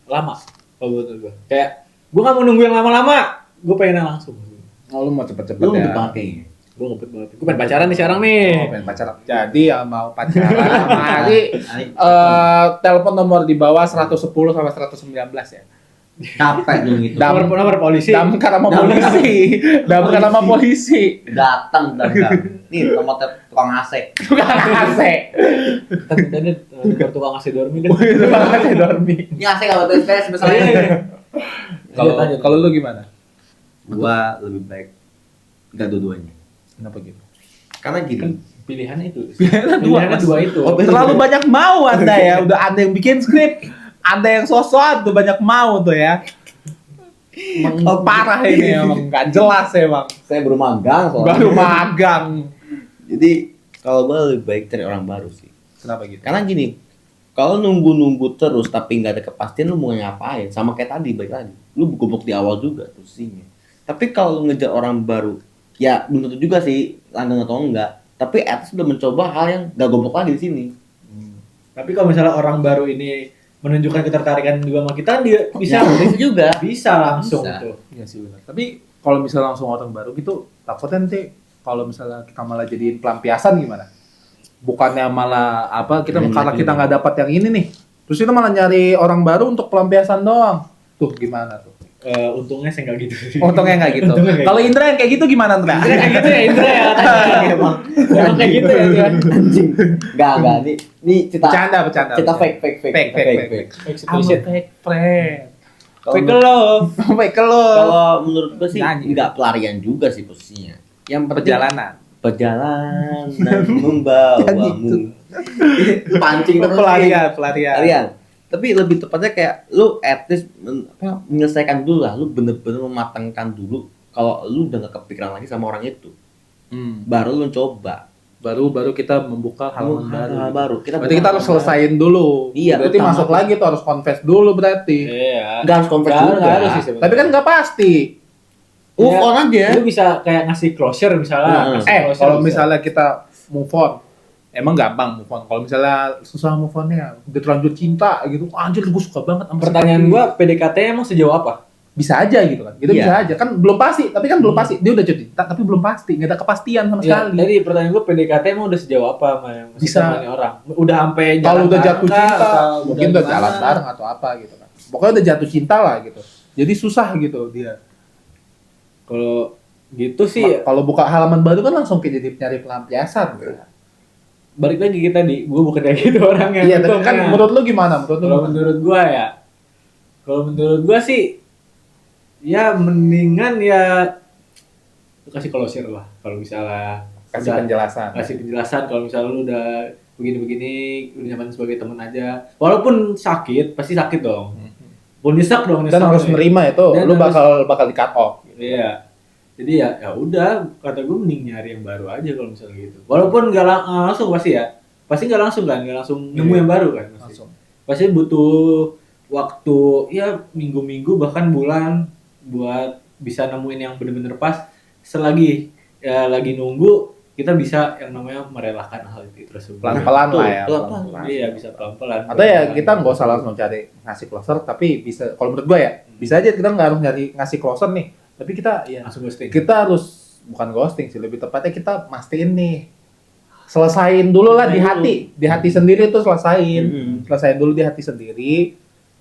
lama. Kalau menurut gua. Kayak gua nggak mau nunggu yang lama-lama. Gua pengen yang langsung. Oh lu mau cepet-cepet Lu ya. udah pakai. Gua ngepet banget. Gua pengen pacaran nih sekarang nih. Oh, pengen pacaran. Jadi yang mau pacaran sama Ari, telepon nomor di bawah 110 sampai 119 ya. Capek dong itu. Nomor polisi. Damkar sama polisi. Damkar sama polisi. Datang. Nih nomor tukang AC. Tukang AC. Tadi nomor tukang ngasih dormi kan. Tukang AC dormi. Ini AC kalau tes misalnya. Kalau lu gimana? Gua lebih baik enggak dua-duanya. Kenapa gitu? Karena Kan gini. pilihannya itu. Dua, Pilihannya Mas. dua itu. Oh, Terlalu banyak mau Anda ya. Udah Anda yang bikin skrip. Anda yang sosok tuh banyak mau tuh ya. Emang parah ini emang nggak jelas emang. Saya baru magang soalnya. Baru magang. Jadi kalau gua lebih baik cari orang baru sih. Kenapa gitu? Karena gini, kalau nunggu terus tapi nggak ada kepastian lu mau ngapain? Sama kayak tadi, baik lagi. Lu goblok di awal juga posisinya. Tapi kalau lu ngejar orang baru, ya belum tentu juga sih langgeng atau enggak. Tapi at least udah mencoba hal yang gak goblok lagi di sini. Tapi kalau misalnya orang baru ini menunjukkan ketertarikan juga sama kita, dia bisa bisa juga. bisa langsung Bisa. tuh. Iya sih benar. Tapi kalau misalnya langsung orang baru gitu, takutnya nanti kalau misalnya kita malah jadiin pelampiasan gimana? Bukannya malah apa kita karena kita nggak dapat yang ini nih, terus kita malah nyari orang baru untuk pelampiasan doang. Tuh gimana tuh? Untungnya saya nggak gitu sih. Untungnya nggak gitu. Untungnya nggak Kalau Indra yang kayak gitu gimana Indra? Indra kayak gitu ya Indra ya. Emang Emang kayak gitu ya dia. anjing. Enggak. Ini cerita Bercanda. cerita fake. Fake. I'm a Shit. fake friend. Fake love. Fake lo. Kalau menurut gue sih Nyanyi. enggak pelarian juga sih posisinya. Yang penting Perjalanan. membawamu. Pancing terus. Pelarian. Tapi lebih tepatnya kayak lu at least menyelesaikan dulu lah, lu bener-bener mematangkan dulu kalau lu udah gak kepikiran lagi sama orang itu. Baru lu coba. Baru kita membuka hal baru. Berarti kita harus selesaiin dulu. Iya, Berarti utama. masuk lagi tuh harus confess dulu berarti. Iya. Gak harus confess juga. Nggak harus sih sebenarnya. Tapi kan nggak pasti. Move on aja. Lu bisa kayak ngasih closure misalnya. Ngasih closure Kalau bisa. misalnya kita move on, emang gampang move on. Kalau misalnya susah move on-nya, udah terlanjur cinta gitu, anjir gue suka banget sama Pertanyaan si gua PDKT emang sejauh apa? bisa aja gitu kan. Kita Iya. bisa aja kan belum pasti, tapi kan belum pasti. Dia udah jadi cinta tapi belum pasti, nggak ada kepastian sama Ya, sekali. jadi pertanyaan gua PDKT emang udah sejauh apa sama yang masih Bisa. sama ini orang? Udah sampai Kalau udah jalan jatuh bareng kah? cinta, Atau mungkin udah gimana? jalan bareng atau apa gitu kan. Pokoknya udah jatuh cinta lah gitu. Jadi susah gitu dia. Kalau gitu sih Kalau buka halaman baru kan langsung kayak jadi nyari pelampiasan. Gitu. balik lagi kita di gua bukan kayak gitu orangnya. Iya, tapi kan untungnya. menurut lu gimana? Menurut lu Kalau gimana? menurut gua ya, kalau menurut gua sih, ya mendingan ya lu kasih closure lah. Kalau misalnya Kasih udah- penjelasan. kasih penjelasan kalau misalnya lu udah begini-begini, udah nyaman sebagai teman aja. Walaupun sakit, pasti sakit dong. Pun nyesek dong. Dan nyesek harus nih. menerima itu, Dan lu harus- bakal di cut off. Iya. Jadi ya udah, kata gue mending nyari yang baru aja kalau misalnya gitu. Walaupun nggak langsung pasti ya, pasti nggak langsung kan, nggak langsung nemu Iya. yang baru kan. Langsung. Pasti butuh waktu ya minggu-minggu bahkan bulan buat bisa nemuin yang bener-bener pas. Selagi ya lagi nunggu kita bisa yang namanya merelakan hal itu tersebut. Pelan-pelan lah ya. Pelan-pelan. pelan-pelan. Iya bisa pelan-pelan. Atau ya kita nggak usah langsung cari ngasih closer, tapi bisa kalau menurut gue ya Bisa aja kita nggak harus ngasih closer nih, tapi kita ya Langsung ghosting. kita harus bukan ghosting sih, lebih tepatnya kita mastiin nih, selesain dulu lah di hati sendiri tuh selesain dulu di hati sendiri.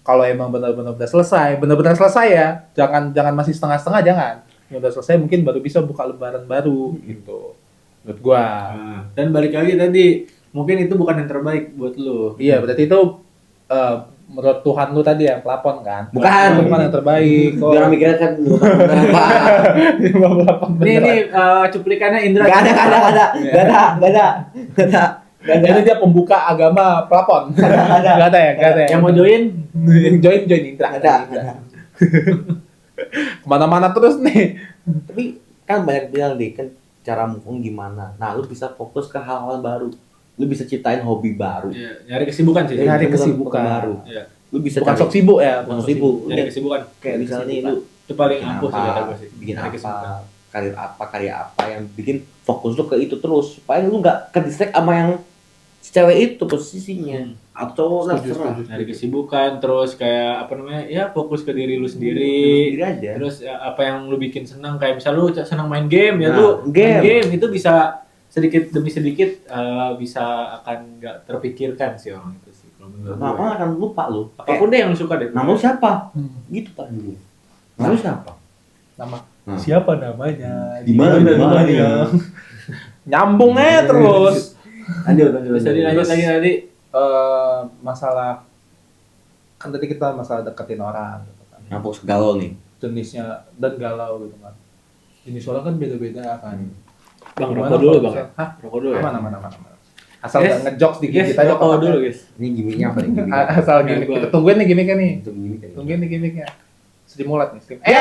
Kalau emang benar-benar udah selesai, benar-benar selesai ya, jangan masih setengah-setengah, jangan. Yang udah selesai mungkin baru bisa buka lembaran baru gitu. Menurut gua. Nah, dan balik lagi tadi, mungkin itu bukan yang terbaik buat lu. Iya, berarti itu menurut Tuhan lu tadi ya pelapon kan? Bukan. Itu bukan yang terbaik. Biar mikirnya kan berapa? Ini cuplikannya Indra. Gak ada. Jadi dia pembuka agama pelapon. Gak ada ya. Yang mau join, join Indra. Ada. Kemana-mana terus nih. Tapi kan banyak bilang nih kan cara move on gimana. Nah, lu bisa fokus ke hal-hal baru. Lu bisa ciptain hobi baru. ya, nyari kesibukan sih. Nyari Bukan kesibukan baru. Iya. Lu bisa Bukan cari- sok sibuk ya. bukan sok sibuk. Nyari kesibukan. Kayak misalnya nih lu Itu paling bikin ampuh sih kata gue sih. bikin Nyari kesibukan. apa, karya apa yang bikin fokus lu ke itu terus supaya lu nggak ke-distract sama yang si cewek itu posisinya atau lah terserah. Nyari kesibukan, terus kayak apa namanya, ya fokus ke diri lu Sendiri sendiri. aja. Terus apa yang lu bikin senang, kayak misal lu senang main game ya, Nah, lu game. main game itu bisa sedikit demi sedikit bisa akan nggak terpikirkan sih orang itu sih kalau menurut gue. Lama akan lupa lu. Apapun deh yang lu suka deh. Nama lu siapa? Hmm. Gitu kan dulu. Nama lu siapa? Nama Nah. siapa namanya? Di mana rumahnya? Nyambung aja terus. Lanjut. Bisa dilanjut lagi tadi. Masalah kan tadi kita masalah deketin orang gitu kan. Nah, fokus galau nih. Jenisnya dan galau gitu kan. Jenis orang kan beda-beda kan. Bang, Gimana rokok dulu kalau bang. misal- Hah? Rokok dulu ya. Aman. Asal Guys, nggak ngejokes dikit Guys, kita aja rokok dulu guys. Ini gimmicknya apa nih? Asal Nggak, gimmick. gua- Kita tungguin nih gimmicknya nih. Itu gimmick kan. Tungguin nih gimmicknya. Stimulat nih. Ya,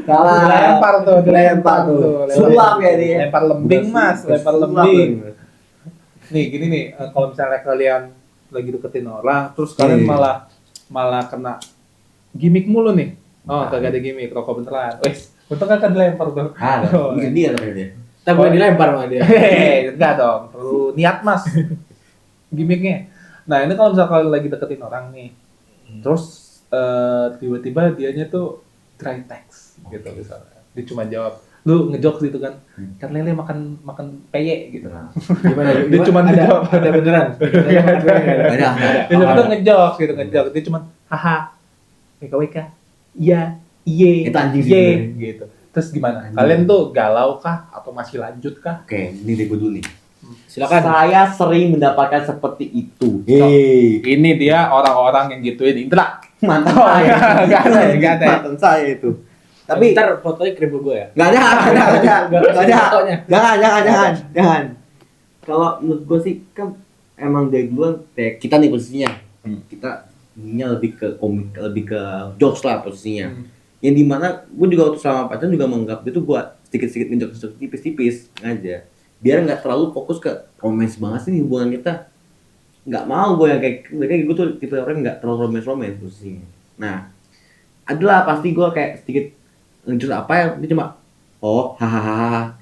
salah. Dilempar tuh. Sulap ya dia. Lempar lembing mas, lempar lembing. Nih gini nih, kalau misalnya kalian lagi deketin orang, terus kalian Iya. malah kena gimmick mulu nih. Oh, kagak ada gimmick, rokok beneran. Wes, untung kan dilempar tuh. Ada. Oh, Ini dia namanya dia. Tapi gue dilempar sama dia. Hehehe, enggak dong, perlu niat mas gimmicknya. Nah ini kalau misalnya kalian lagi deketin orang nih, terus tiba-tiba dianya tuh dry text gitu misalnya. Dia cuma jawab, lu ngejokes gitu kan, kan lele makan peye gitu. Nah, Gimana? Dia cuma ngejawab. ada beneran. ada. Dia cuma tuh ngejokes gitu, dia cuma haha, WKWK, iya, iye, Itu anjing sih iye, sebenarnya. gitu. Terus gimana? Anjing. Kalian tuh galau kah atau masih lanjut kah? Oke, ini deh gue dulu nih. Silakan. Saya sering mendapatkan seperti itu. Hei, Ini dia orang-orang yang gituin Indra. mantan Oh, saya. nggak ada. Mantan saya itu. Tapi ntar fotonya kirim ke gue ya. nggak ada. Nggak ada fotonya. Jangan. Kalau menurut gue sih kan emang dari duluan kayak kita nih posisinya. Kita ininya lebih ke komik, lebih ke jokes lah posisinya. Yang dimana gue juga waktu sama pacaran juga menganggap itu gue sedikit-sedikit ngejokes tipis-tipis aja. Biar nggak terlalu fokus ke romance banget sih hubungan kita. Nggak mau gue yang kayak gue tuh tipe orang nggak terlalu romance posisinya. Nah, adalah pasti gue kayak sedikit ngejokes apa ya, dia cuma oh hahaha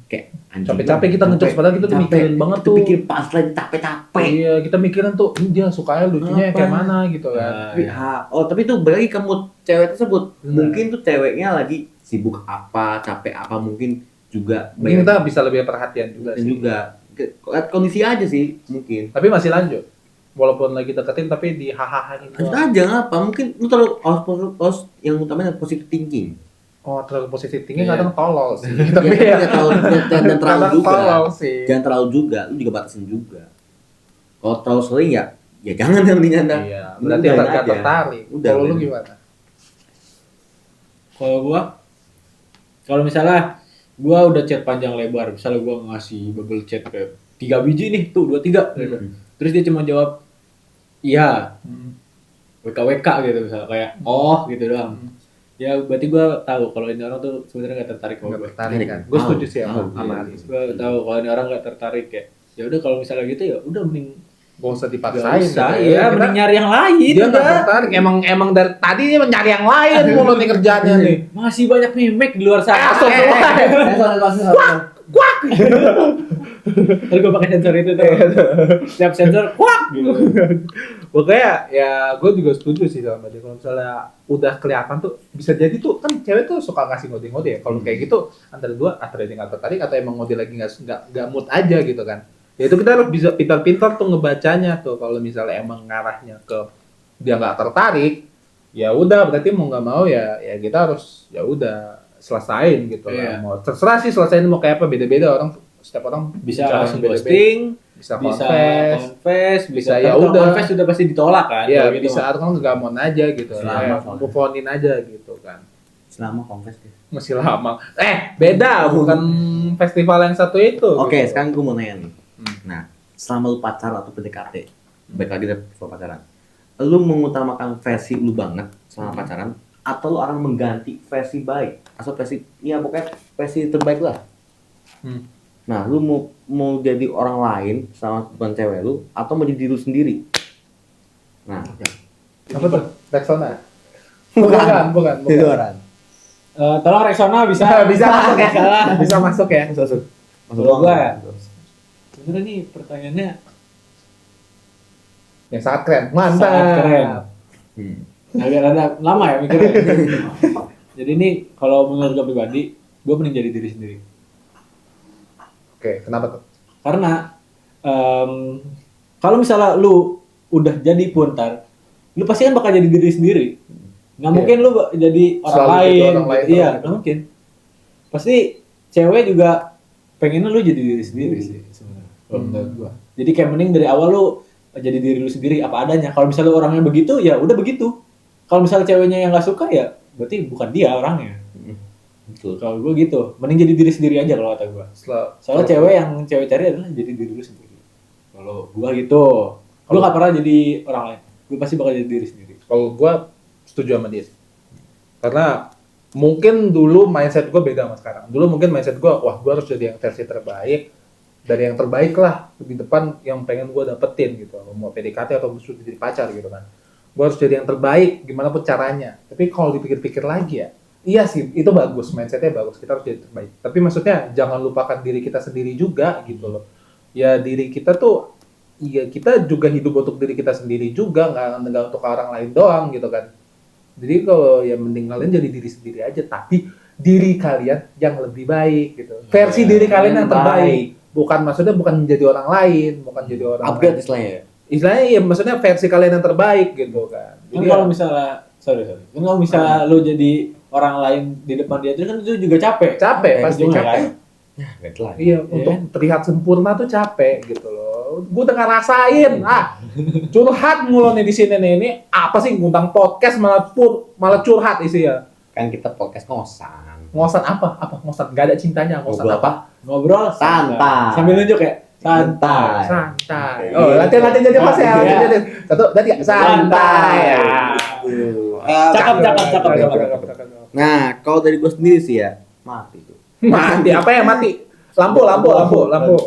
kayak anjing. Capek-capek kita ngejokes padahal kita tuh mikirin banget tuh. Pikir pas lagi capek-capek. Iya, kita mikirin tuh dia sukanya lucunya Apa? kayak mana gitu kan. Tapi, tapi itu balik ke mood cewek tersebut. Benar. Mungkin tuh ceweknya lagi sibuk apa, capek apa, mungkin juga Mungkin kita bisa lebih perhatian juga dan sih. juga lihat kondisi aja sih mungkin. Tapi masih lanjut. Walaupun lagi deketin tapi di hahaha gitu. Lanjut aja apa? Mungkin lu terlalu harus yang utamanya positive thinking. Oh, terlalu positif tinggi Iya. kadang tolol sih. Tapi Tapi ya jangan terlalu kadang juga. tolol sih. Jangan terlalu juga, lu juga batasin juga. Kalau terlalu sering ya jangan yang mendingan dah. Iya, berarti Udahin nggak aja. tertarik. Udah, Kalau lu udah. gimana? Kalau misalnya gua udah chat panjang lebar, misalnya gua ngasih bubble chat kayak 3 biji nih, tuh 2 3 gitu. Terus dia cuma jawab iya, WKWK gitu misalnya kayak oh gitu doang. Ya berarti gua tahu kalau ini orang tuh sebenarnya nggak tertarik sama Nggak gue. tertarik kan? Tahu. Gue setuju sih Tahu, sama iya. Aris. Gua tahu kalau ini orang nggak tertarik kayak ya udah kalau misalnya gitu ya udah mending Gak usah nggak dipaksain. usah gitu ya, mending nyari yang lain. Dia nggak udah. tertarik. Emang dari tadi dia mencari yang lain mulu nih kerjaannya nih. Masih banyak memek di luar sana. Asal kuak. Terus gue pakai sensor itu tuh. Setiap sensor kuak gitu. Pokoknya ya gue juga setuju sih sama dia. Kalau misalnya udah kelihatan tuh bisa jadi tuh kan cewek tuh suka ngasih ngode-ngode ya. Kalau kayak gitu antara dia nggak tertarik atau emang ngode lagi nggak mood aja gitu kan. Ya itu kita harus bisa pintar-pintar tuh ngebacanya tuh. Kalau misalnya emang ngarahnya ke dia nggak tertarik, ya udah berarti mau nggak mau ya kita harus ya udah selesain gitu lah. Mau terserah sih selesain mau kayak apa, beda-beda orang, setiap orang Bisa cara langsung yang beda-beda. ghosting, bisa bisa confess, confess, bisa ya kalau udah. confess sudah pasti ditolak kan. ya kalau gitu bisa mah. atau kan gamon aja gitu, Selama ya, soalnya. move on-in aja gitu kan. Selama confess deh. Masih lama. Beda, bukan festival yang satu itu. Oke, gitu. sekarang gue mau nanya nih. Hmm. Nah, selama lu pacaran atau PDKT, baik lagi dari soal pacaran, lu mengutamakan versi lu banget selama pacaran, atau lu akan mengganti versi baik, atau versi, ya pokoknya versi terbaik lah. Hmm. Nah, lu mau jadi orang lain sama bukan cewek lu, atau mau jadi diri lu sendiri? Nah, Apa tuh? Rexona? Bukan. itu orang. Tolong Rexona bisa Bisa masuk ya? Salah. Bisa masuk ya? Masuk Kalau gua ya? Sebenarnya nih pertanyaannya Yang sangat keren. Mantap. sangat keren. Hmm. Agak rada lama ya mikirnya. Jadi ini kalau menurut gue pribadi, gue mending jadi diri sendiri. Oke, kenapa tuh? Karena kalau misalnya lu udah jadi puntar, lu pasti kan bakal jadi diri sendiri. Nggak Iya. mungkin lu jadi orang Selalu jadi lain. orang lain Iya, terus. nggak mungkin. Pasti cewek juga pengennya lu jadi diri sendiri sih sebenarnya. Kalau menurut gua. Jadi kayak mending dari awal lu jadi diri lu sendiri apa adanya. Kalau misalnya lu orangnya begitu, ya udah begitu. Kalau misalnya ceweknya yang nggak suka, ya berarti bukan dia orangnya. Betul. Kalau gue gitu, mending jadi diri sendiri aja kalau kata gue. Soalnya cewek yang cewek cari adalah jadi diri lu sendiri. Kalau gue gitu, gue gak pernah jadi orang lain. Gue pasti bakal jadi diri sendiri. Kalau gue setuju sama dia. Karena mungkin dulu mindset gue beda sama sekarang. Dulu mungkin mindset gue, wah gue harus jadi yang versi terbaik. Dari yang terbaik lah di depan yang pengen gue dapetin gitu. Mau PDKT atau sudah jadi pacar gitu kan. Gue harus jadi yang terbaik gimana pun caranya. Tapi kalau dipikir-pikir lagi ya, iya sih itu bagus, mindsetnya bagus. Kita harus jadi terbaik. Tapi maksudnya jangan lupakan diri kita sendiri juga gitu loh. Ya diri kita tuh, ya kita juga hidup untuk diri kita sendiri juga, nggak untuk orang lain doang gitu kan. Jadi kalau ya mending kalian jadi diri sendiri aja, tapi diri kalian yang lebih baik gitu. Versi diri kalian yang terbaik. Bukan maksudnya bukan menjadi orang lain, bukan jadi orang Upgrade lain. istilahnya. Istilahnya ya maksudnya versi kalian yang terbaik gitu kan. Kan Jadi kalau ya, misalnya, sorry. Kan kalau misalnya lu jadi orang lain di depan dia, itu kan itu juga capek. capek, pasti ujungnya capek. kan. Upgrade lah. Iya, untuk terlihat sempurna tuh capek gitu loh. Gue udah ngerasain, curhat mulu nih di sini nih. Ini apa sih ngundang podcast malah curhat isi ya. Kan kita podcast ngosan. Ngosan apa? Apa ngosan? Gak ada cintanya, ngosan Ngobrol apa? Ngobrol Santai. sambil nunjuk ya. Santai. Santai. Oke. Oh, latihan jadi pas ya. Iya. Latihan. Satu, tadi ya. Santai. Cakep. Nah, kalau dari gue sendiri sih ya, mati tuh. Mati, apa ya mati? Lampu.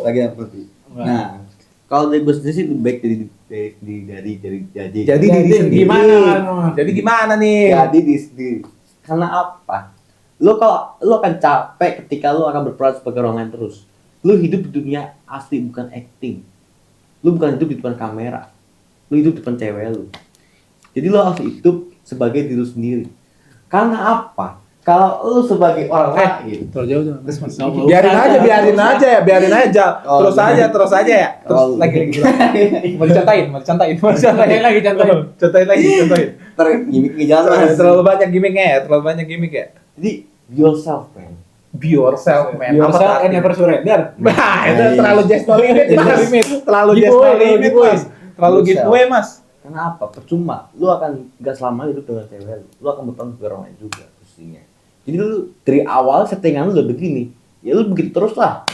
Lagi mati. Nah, kalau dari gue sendiri sih lebih baik jadi Jadi diri sendiri. Gimana? Jadi gimana nih? jadi diri sendiri. Karena apa? Lo akan capek ketika lo akan berperan sebagai orang lain terus. Lo hidup di dunia asli bukan acting. Lo bukan hidup di depan kamera. Lo hidup di depan cewek lo. Jadi lo harus hidup sebagai diri lo sendiri. Karena apa? Kalau lo sebagai orang lain, Terlalu jauh tuh. Terus mas. Nggak mau. Biarin aja. Oh, Terus aja ya. Terus Oh, lagi. Mau dicontain. Contohin lagi. Contohin lagi. ntar gimmick jalan. Terlalu banyak gimmick ya. Jadi be yourself, man. Be yourself, man. Yourself Apa and never surrender. Bah, itu Nice. terlalu just no limit, Mas. Terlalu just no Giveaway, limit, giveaway. Mas. Terlalu Yourself. giveaway, Mas. Karena apa? Percuma. Lu akan gak selamanya hidup dengan cewek lu. Lu akan berperan sebagai orang lain juga pastinya. Jadi lu dari awal settingan lu udah begini. Ya lu begitu terus lah.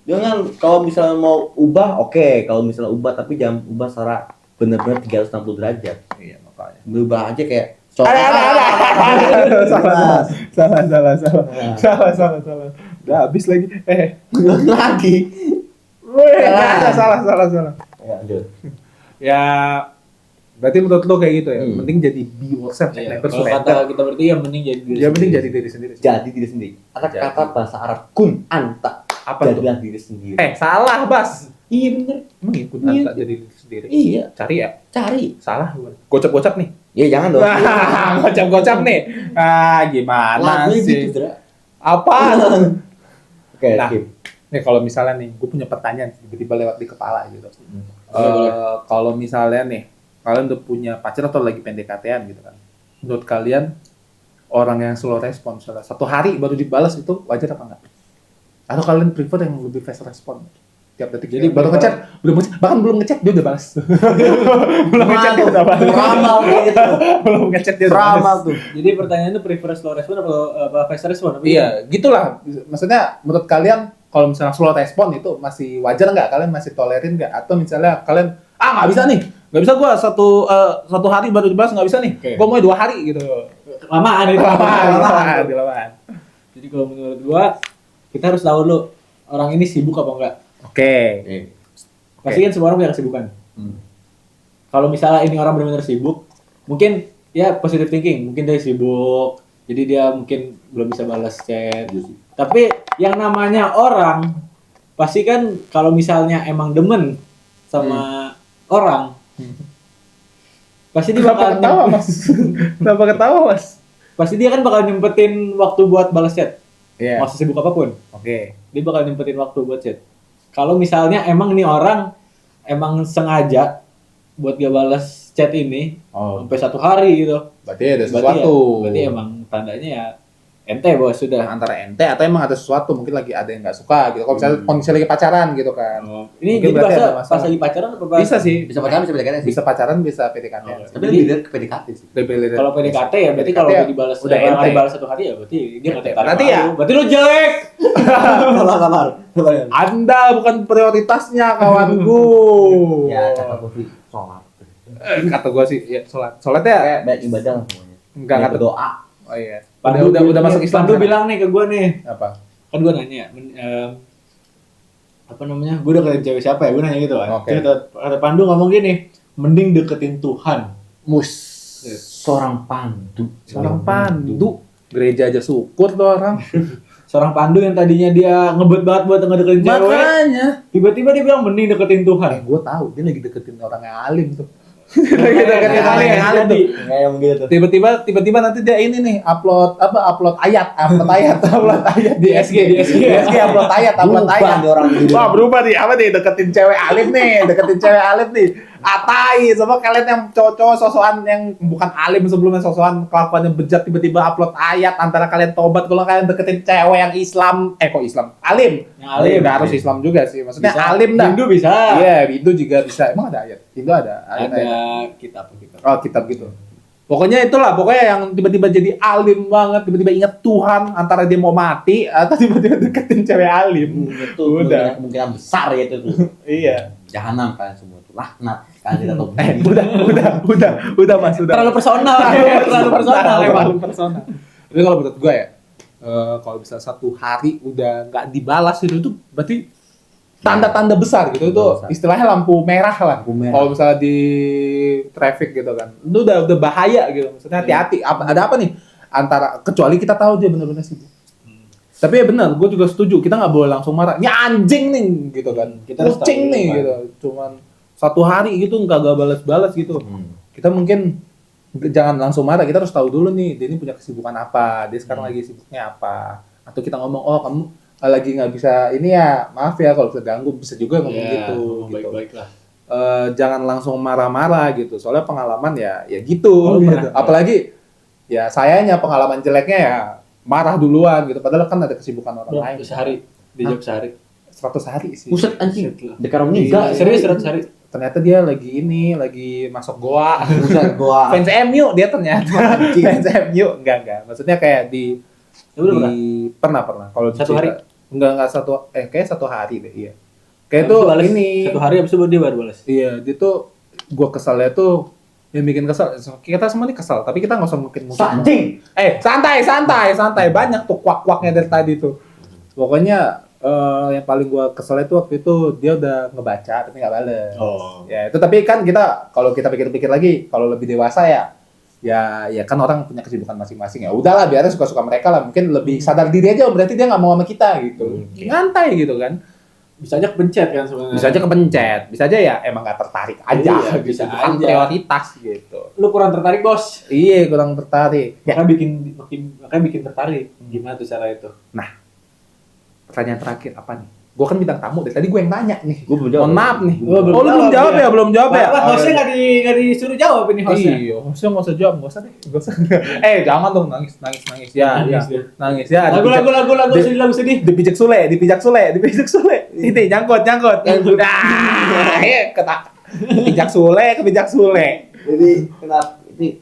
Jangan kalau misalnya mau ubah, oke. Kalau misalnya ubah tapi jangan ubah secara benar-benar 360 derajat. Iya, makanya. Berubah aja kayak Salah. Udah habis lagi. Ulang lagi. Salah. Ya, lanjut. Ya, berarti menurut lo kayak gitu ya. Hmm. Mending jadi be yourself, Iya, never kalau surrender. kata kita berarti ya mending jadi diri Ya mending sendiri. jadi diri sendiri. Jadi diri sendiri. Ada Jadi. kata bahasa Arab kun anta. Apa tuh? Jadilah diri sendiri. Salah, Bas. Iya bener. Emang gitu Iya. tak jadi diri sendiri. Iya. Cari ya. Cari. Salah gua. Gocap-gocap nih. Ya jangan dong. Gocap-gocap nih. Gimana Lagunya sih? gitu, Dra. Apa? Oke, Nah. skip. Nih kalau misalnya nih, gue punya pertanyaan tiba-tiba lewat di kepala gitu. Boleh. Kalau misalnya nih, kalian udah punya pacar atau lagi PDKT-an gitu kan. Menurut kalian orang yang slow respon misalnya 1 hari baru dibalas itu wajar apa enggak? Atau kalian prefer yang lebih fast respon? Tiap detik. Jadi baru prefer- ngechat, bahkan belum ngechat dia udah balas. belum ngechat dia udah balas. Ramal gitu. belum ngechat dia udah balas. Ramal tuh. Jadi pertanyaan itu prefer slow respon apa fast respon? Apa Iya, gitulah. Maksudnya menurut kalian kalau misalnya slow respon itu masih wajar nggak? Kalian masih tolerin nggak? Atau misalnya kalian nggak bisa nih, nggak bisa gua satu hari baru dibalas nggak bisa nih. Oke. Gua mau 2 hari gitu. Lamaan itu. Lamaan. Jadi kalau menurut gua kita harus tahu dulu orang ini sibuk apa enggak. Oke. Pasti kan semua orang punya kesibukan. Hmm. Kalau misalnya ini orang benar-benar sibuk, mungkin ya positive thinking, mungkin dia sibuk, jadi dia mungkin belum bisa balas chat. Tapi yang namanya orang pasti kan kalau misalnya emang demen sama orang, pasti dia Kenapa bakal ketawa, Mas? Kenapa ketawa, Mas? pasti dia kan bakal nyempetin waktu buat balas chat. Iya. Mau sesibuk apapun, Oke. dia bakal nyempetin waktu buat chat. Kalau misalnya emang nih orang emang sengaja buat gak balas chat ini Oh, sampai 1 hari gitu. berarti ada Berarti sesuatu. berarti emang tandanya ya ente bos sudah. antara ente atau emang ada sesuatu, mungkin lagi ada yang nggak suka gitu. Kalau misalnya kondisi lagi pacaran gitu kan. Ini Mungkin jadi berarti ada pas masalah. lagi pacaran apa pas? Bisa sih. Bisa pacaran bisa PDKT sih. Bisa pacaran, bisa PDKT. Oh, Tapi lebih lihat ke PDKT sih. Kalau PDKT ya berarti PDKT kalau ya udah dibalas udah udah ente. dibalas 1 hari ya berarti dia nggak tertarik. Berarti sama ya? lu. Berarti lu jelek. Sabar. Anda bukan prioritasnya, kawanku. Ya, kata gue sih sholat. Kata gua sih, ya sholat. Sholat ya? Kayak banyak ibadah lah semuanya. Enggak Banyak kata. berdoa. Oh iya. Pandu Udah masuk Islam. Pandu sekarang? bilang nih ke gue nih, Apa? kan gue nanya, apa namanya? Gue udah deketin cewek siapa ya? Gue nanya gitu kan. Oke. Terus kata Pandu ngomong gini, mending deketin Tuhan. Mus. Seorang pandu. Seorang pandu. Gereja aja syukur tuh orang. Seorang Pandu yang tadinya dia ngebet banget buat ngedeketin cewek, Makanya. tiba-tiba dia bilang mending deketin Tuhan. Gue tahu dia lagi deketin orang yang alim tuh. lagi deketin orang yang alim tuh. Kayak yang gitu. Tiba-tiba nanti dia ini nih upload ayat di SG upload ayat. Berubah orang gitu. Wah, berubah nih, apa nih, deketin cewek alim nih, atai sama kalian yang cowok-cowok sosokan yang bukan alim sebelumnya, sosokan kelakuannya bejat, tiba-tiba upload ayat, antara kalian tobat kalau kalian deketin cewek yang Islam, kok Islam? Alim. Yang alim. Nggak harus Islam juga sih, maksudnya Bisa. alim dah. Hindu bisa. Iya, Hindu juga bisa. Emang ada ayat? Hindu ada ayat. Ada kitab. Oh, kitab gitu. Pokoknya yang tiba-tiba jadi alim banget, tiba-tiba ingat Tuhan, antara dia mau mati atau tiba-tiba deketin cewek alim. Itu Udah. kemungkinan besar ya itu tuh. Iya. Jahanam kalian semua tuh. Laknat kalian tidak tahu. Udah Mas, udah. Terlalu personal. Terlalu personal emang. Terlalu personal. Tapi kalau menurut gue ya, kalau bisa 1 hari udah nggak dibalas itu berarti tanda-tanda besar gitu. Itu Besar. istilahnya lampu merah lah. Lampu merah. Kalau misalnya di traffic gitu kan, itu udah bahaya gitu. Maksudnya hati-hati. Ada apa nih? Antara kecuali kita tahu dia benar-benar sibuk. Tapi ya benar, gue juga setuju. Kita nggak boleh langsung marah. Ini anjing nih gitu kan. Kita harus Kucing tahu nih dulu, gitu. Cuman 1 hari gitu nggak balas-balas gitu. Kita mungkin jangan langsung marah. Kita harus tahu dulu nih, dia ini punya kesibukan apa. Dia sekarang lagi sibuknya apa. Atau kita ngomong, oh kamu lagi nggak bisa ini ya, maaf ya kalau bisa ganggu, bisa juga ngomong gitu. Baik-baik lah. Jangan langsung marah-marah gitu. Soalnya pengalaman ya gitu. Oh, gitu. pernah. Apalagi ya sayanya pengalaman jeleknya ya marah duluan gitu. Padahal kan ada kesibukan orang lain. Sehari. Dijawab sehari. 100 hari sih. Buset anjing. Buset lah. Dekar Iya. meninggal. Serius 100 hari. Ternyata dia lagi masuk goa. Buset gua. Fans MU dia ternyata. Fans MU enggak. Maksudnya kayak di Ya udah pernah. pernah. Kalau 1 hari? Enggak kayak 1 hari deh, iya. Kayak tuh Balas ini. 1 hari habis itu dia baru balas. Iya, dia tuh gua kesalnya tuh yang bikin kesal. Kita semua nih kesal, tapi kita nggak usah mungkin Anjing. santai. Banyak tuh kuak-kuaknya dari tadi tuh. Pokoknya yang paling gua kesel itu waktu itu dia udah ngebaca tapi nggak bales. Oh. Ya itu, tapi kan kalau kita pikir-pikir lagi, kalau lebih dewasa ya ya kan orang punya kesibukan masing-masing ya. Udahlah biarnya suka-suka mereka lah. Mungkin lebih sadar diri aja berarti dia nggak mau sama kita gitu. Nyantai gitu kan. Bisa aja kepencet kan sebenarnya. Bisa aja kepencet, bisa aja ya emang nggak tertarik aja Iya, gitu. bisa Bukan aja. prioritas gitu. Lu kurang tertarik, Bos. Iya, kurang tertarik. Ya, Makanya bikin tertarik. Gimana tuh cara itu? pertanyaan terakhir apa nih? Gue kan bintang tamu, dari tadi gue yang nanya nih. Gue belum jawab. Mohon maaf nih. Gua belum Oh, lu belum jawab, jawab ya. ya? Belum jawab ya? Lah, hostnya nggak disuruh jawab ini hostnya. Iya, hostnya nggak usah jawab, nggak usah deh, nggak usah. Jangan dong nangis. Ya, Nangis ya, dia. nangis ya. Lagu Di- sedih, lagu sedih. Dipijak Sule. Ini nyangkut. Nah, ya kepijak Sule. Jadi kenapa ini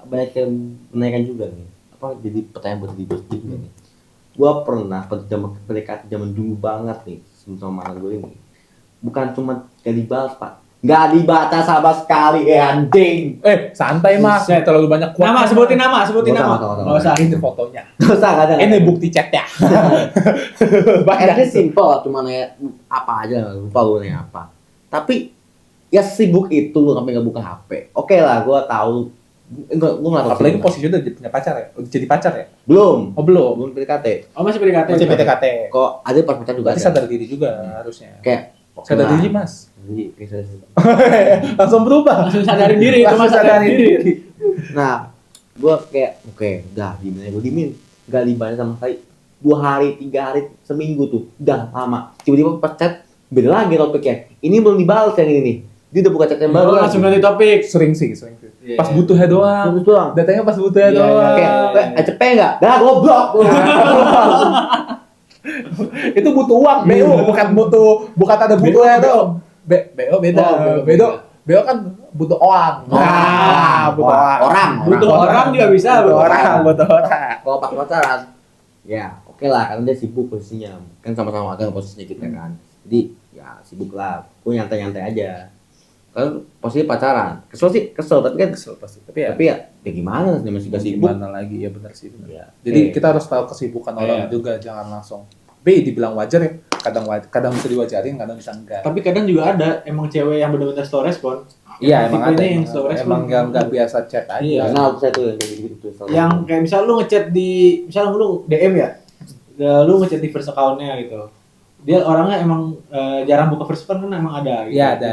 banyak yang menanyakan juga nih. Apa jadi pertanyaan buat diri juga nih. Gua pernah pada zaman PDKT zaman dulu banget nih sama mantan gue ini. Bukan cuma gak dibalas, Pak. Gak dibaca sama sekali, anjing. Santai mas, Buset. terlalu banyak kuat. Nama, sebutin nama. Nggak usah. Nggak usah. Ini fotonya. Gak usah, gak ada. Ini bukti chatnya. Akhirnya simple lah, cuma nanya apa aja, lupa gue nanya apa. Tapi ya sibuk itu lu sampai nggak buka HP. Oke lah, gue tahu. Gue nggak tahu. Apalagi sih. posisinya udah punya pacar ya? Udah jadi pacar ya? Belum. Oh belum? Belum PDKT. Oh, masih PDKT. Masih PDKT. Kok ada pas pacar juga Berarti ada. sadar diri juga harusnya. Kayak Sadar diri mas. Jadi, kayak sadar diri. Langsung berubah. Langsung sadarin diri, itu Langsung mas sadarin diri. Nah, gue kayak oke, udah diemin. Gak dibaca sama sekali. 2 hari, 3 hari, seminggu tuh. Udah lama. Tiba-tiba pas chat, beda lagi topiknya. Ini belum dibalas yang ini nih. Dia udah buka chat yang baru. Baru langsung ganti topik. Sering sih. Iya. Pas butuhnya doang. Terus doang. Datanya pas butuhnya Iya, doang. iya. Kayak, cepet nggak? Dah goblok. Itu butuh uang, BO, bukan ada butuhnya dong. BO beda. Oh, beda. BO kan butuh uang. Butuh Orang. Butuh orang juga bisa. Butuh orang. Kalau pas pacaran, ya oke lah, karena dia sibuk posisinya. Kan sama-sama magang posisinya kita kan. Jadi ya sibuk lah. Gue nyantai-nyantai aja. Kalau posisi pacaran, kesel tapi kan Kesel pasti. Tapi ya gimana namanya sudah sibuk. gimana lagi ya benar sih. Benar. Ya. Jadi kita harus tahu kesibukan orang Iya. juga, jangan langsung. Tapi dibilang wajar ya, kadang bisa diwajarin, kadang bisa enggak. Tapi kadang juga ada emang cewek yang benar-benar slow respon. Iya emang tipenya ada. yang slow respon. Emang nggak biasa chat aja. Iya. Kenal saya tuh yang kayak gitu tuh. Yang kayak misal lu ngechat di, misal lu DM ya, lu ngechat di first account-nya gitu. Dia orangnya emang jarang buka first account kan emang ada. Gitu. Iya ada.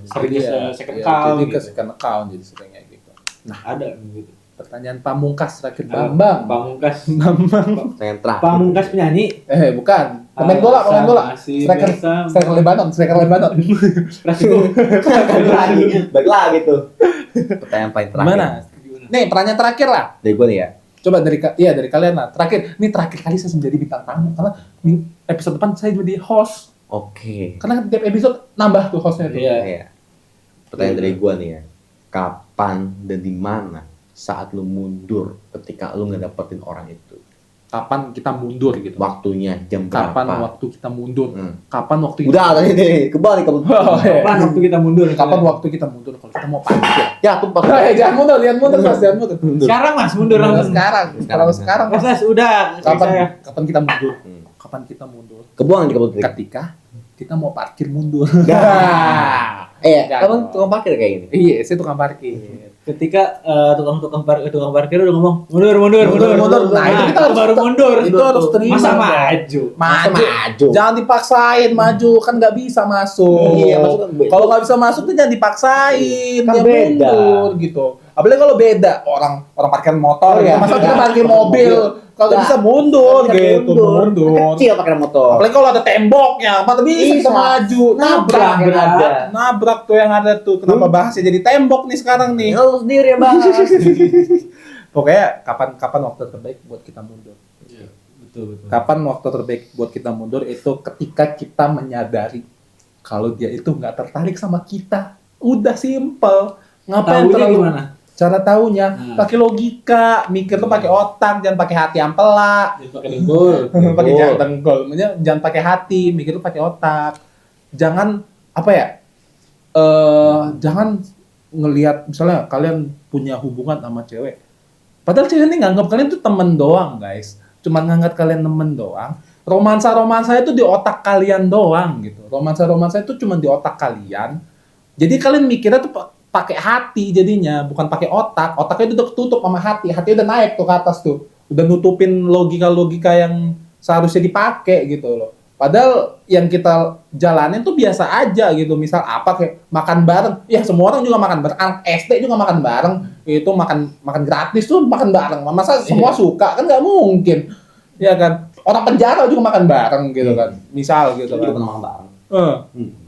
Sering Jadi second ya, account Jadi ke gitu. second account jadi sering kayak gitu. Ada gitu. Pertanyaan pamungkas terakhir Bambang. Pamungkas. Saya terakhir. Pamungkas penyanyi. Bukan. Pemain bola. Striker Lebanon. Balik lagi tuh. Pertanyaan paling terakhir. Gimana? Nih pertanyaan terakhir lah. Dari gue nih ya. Coba dari kalian lah. Terakhir kali saya menjadi bintang tamu karena episode depan saya jadi host. Oke. Karena tiap episode nambah tuh hostnya tuh. Iya. Ya. Pertanyaan dari gue nih ya. Kapan dan di mana saat lu mundur ketika lu ngedapetin orang itu? Kapan kita mundur gitu? Waktunya jam berapa? Kapan waktu kita mundur? Hmm. Kapan waktu Udah tadi nih, kembali ke Oh, iya. Kapan waktu kita mundur? Kapan waktu kita mundur kalau kita mau parkir? Ya, tuh pas. Jangan mundur, Mas, jangan mundur. Sekarang Mas mundur Kalau langsung. sekarang Mas. Mas udah. Kapan kita mundur? Hmm. Kapan kita mundur? Kebuang di kebun. Ketika kita mau parkir mundur. Kamu tukang parkir kayak gini. Iya, saya tukang parkir. Ketika tukang parkir udah ngomong mundur. Nah, itu kita harus baru mundur. Itu harus terima. Masa maju. Maju. Jangan dipaksain maju, kan nggak bisa masuk. Iya, masuk kan beda. Kalau nggak bisa masuk tuh jangan dipaksain, Kan dia beda. mundur gitu. Apalagi kalau beda orang parkir motor ya, masa kita parkir mobil, kalau Nah, bisa mundur Kan gitu, mundur. Kecil pakai motor. Apalagi kalau ada temboknya, apa bisa kita Bisa. maju, Nabrak yang ada. nabrak tuh yang ada tuh. Kenapa bahasnya jadi tembok nih sekarang nih? Lu sendiri yang bahas. Pokoknya kapan waktu terbaik buat kita mundur? Betul. Kapan waktu terbaik buat kita mundur itu ketika kita menyadari kalau dia itu nggak tertarik sama kita. Udah simple. Ngapain Tahunya terlalu gimana? Cara taunya pakai logika, mikir tuh pakai otak, jangan pakai hati ampela. Jangan pakai dengkul. Pakai jangan dengkul, maksudnya jangan pakai hati, mikir tuh pakai otak. Jangan apa ya? Jangan ngelihat misalnya kalian punya hubungan sama cewek. Padahal cewek ini nganggap kalian tuh temen doang, guys. Cuma nganggap kalian temen doang. Romansa itu di otak kalian doang gitu. Romansa itu cuma di otak kalian. Jadi kalian mikirnya tuh pakai hati jadinya, bukan pakai otak. Otaknya itu udah ketutup sama hati udah naik tuh ke atas tuh, udah nutupin logika yang seharusnya dipakai gitu loh. Padahal yang kita jalanin tuh biasa aja gitu. Misal apa kayak makan bareng. Ya semua orang juga makan bareng. Anak SD juga makan bareng. Itu makan gratis tuh makan bareng. Masa semua suka? Kan nggak mungkin. Ya kan? Orang penjara juga makan bareng gitu kan. Misal gitu Itu kan. pernah makan bareng.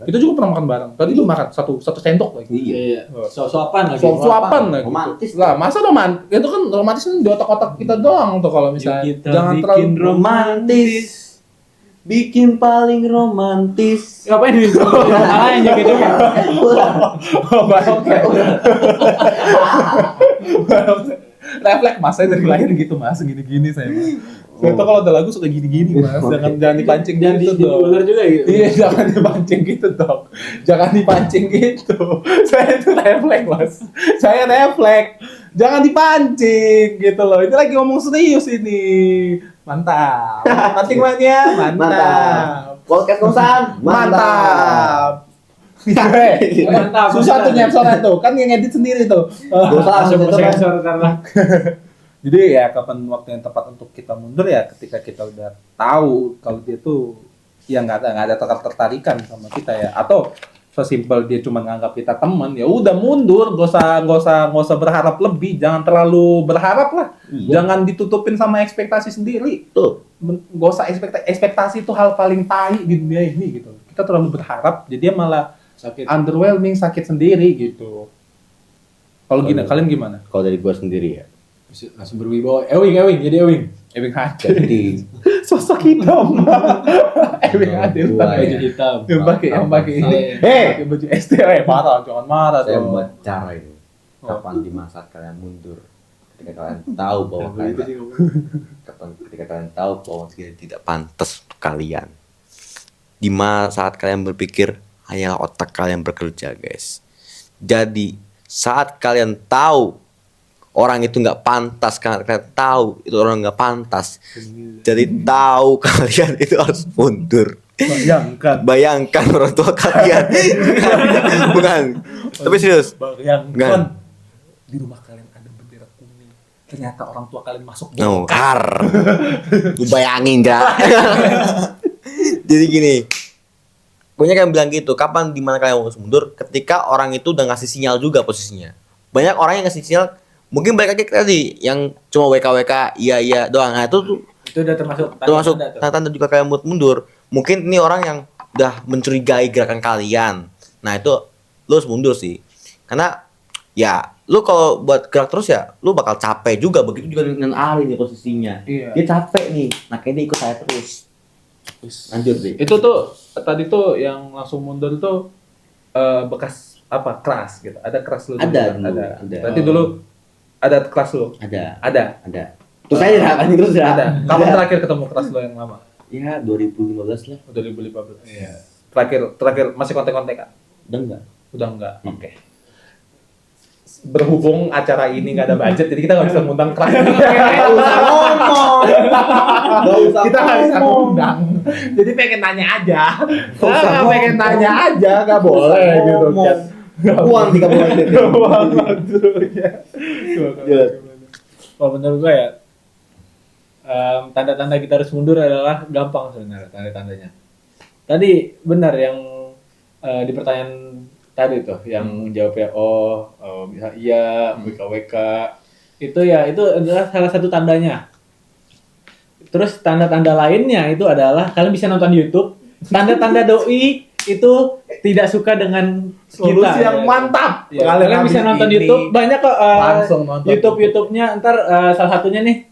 Itu juga pernah makan bareng. Tadi lu makan satu sendok lagi. Iya. Suapan lagi. Suapan lagi. Romantis. Lah, masa romantis? Itu kan romantis di otak-otak kita doang tuh kalau misalnya. Kita Jangan bikin terlalu romantis. Bikin paling romantis. Ngapain di aja gitu kan? Refleks mas, saya dari lahir gitu mas, gini-gini saya mas. Saya tuh kalau ada lagu suka gini-gini mas, jangan dipancing Jangan gitu di dong. ular juga gitu. Iya, jangan dipancing gitu dong. Jangan dipancing gitu. Saya itu refleks mas, saya refleks. Jangan dipancing gitu loh. Ini lagi ngomong serius ini. Mantap. Pancing banyak, mantap. Podcast kosan. Mantap. Mantap. Susah tuh nyensornya tuh, kan yang edit sendiri tuh. Langsung sensor karena Jadi ya kapan waktu yang tepat untuk kita mundur ya ketika kita udah tahu kalau dia tuh ya nggak ada ketertarikan sama kita ya, atau sesimpel dia cuma nganggap kita teman, ya udah mundur, gak usah berharap lebih, jangan terlalu berharap lah. Iya. Jangan ditutupin sama ekspektasi sendiri. Tuh. Gak usah ekspektasi itu hal paling tai di dunia ini gitu. Kita terlalu berharap, jadi dia malah sakit. underwhelming, sakit sendiri gitu. Kalau gini, kalian gimana? Kalau dari gua sendiri ya. Langsung berwibawa. Ewing jadi Ewing. Ewing Hadi. Jadi Sosok hitam. Ewing Hadi. Dua, ya. Baju hitam. Yang pakai ini. Hei! Pakai baju SD, marah, jangan marah saya dong. buat cara ini. Kapan di masa kalian mundur? Ketika kalian tahu bahwa ketika kalian tahu bahwa segala tidak pantas untuk kalian. Di saat kalian berpikir hanyalah otak kalian bekerja, guys. Jadi saat kalian tahu orang itu nggak pantas, kalian tahu itu orang nggak pantas. Jadi tahu kalian itu harus mundur. Bayangkan orang tua kalian. Bukan. Tapi serius. Bayangkan di rumah kalian ada bendera kuning. Ternyata orang tua kalian masuk No, lu bayangin gak? Jadi gini, banyak yang bilang gitu, kapan dimana kalian harus mundur? Ketika orang itu udah ngasih sinyal juga posisinya. Banyak orang yang ngasih sinyal, mungkin balik lagi tadi, yang cuma WKWK, iya doang. Nah itu udah termasuk tanda juga kalian mundur. Mungkin ini orang yang udah mencurigai gerakan kalian. Nah itu lu harus mundur sih. Karena ya lu kalau buat gerak terus ya lu bakal capek juga. Begitu juga dengan Ari nih posisinya. Iya. Dia capek nih, makanya dia ikut saya terus. Lanjut sih. Itu tuh tadi tuh yang langsung mundur itu bekas apa keras gitu. Ada keras lu dulu? Ada dulu, ada. Berarti dulu ada keras lu? Ada. Terus saya kan terus ya. Ada. Kapan terakhir ketemu keras lu yang lama? Ya 2015 lah. 2015. Iya. Terakhir masih kontak-kontakan? Udah enggak. Oke. Berhubung acara ini nggak ada budget, jadi kita nggak bisa ngundang keras. Enggak usah ngomong. Kita nggak bisa ngundang. Jadi pengen nanya aja. Pengen nanya aja, nggak boleh gitu kan. Uang 3 bulan itu. Uang maksudnya. Kalau menurut gue ya, tanda-tanda kita harus mundur adalah gampang sebenarnya tanda-tandanya. Tadi benar yang di pertanyaan tadi tuh, yang jawabnya bisa iya, WKWK itu ya, itu adalah salah satu tandanya. Terus tanda-tanda lainnya itu adalah kalian bisa nonton YouTube, tanda-tanda doi itu tidak suka dengan Solusi kita. yang mantap. Ya, kalian bisa nonton YouTube, banyak kok langsung nonton YouTube-nya, ntar salah satunya nih.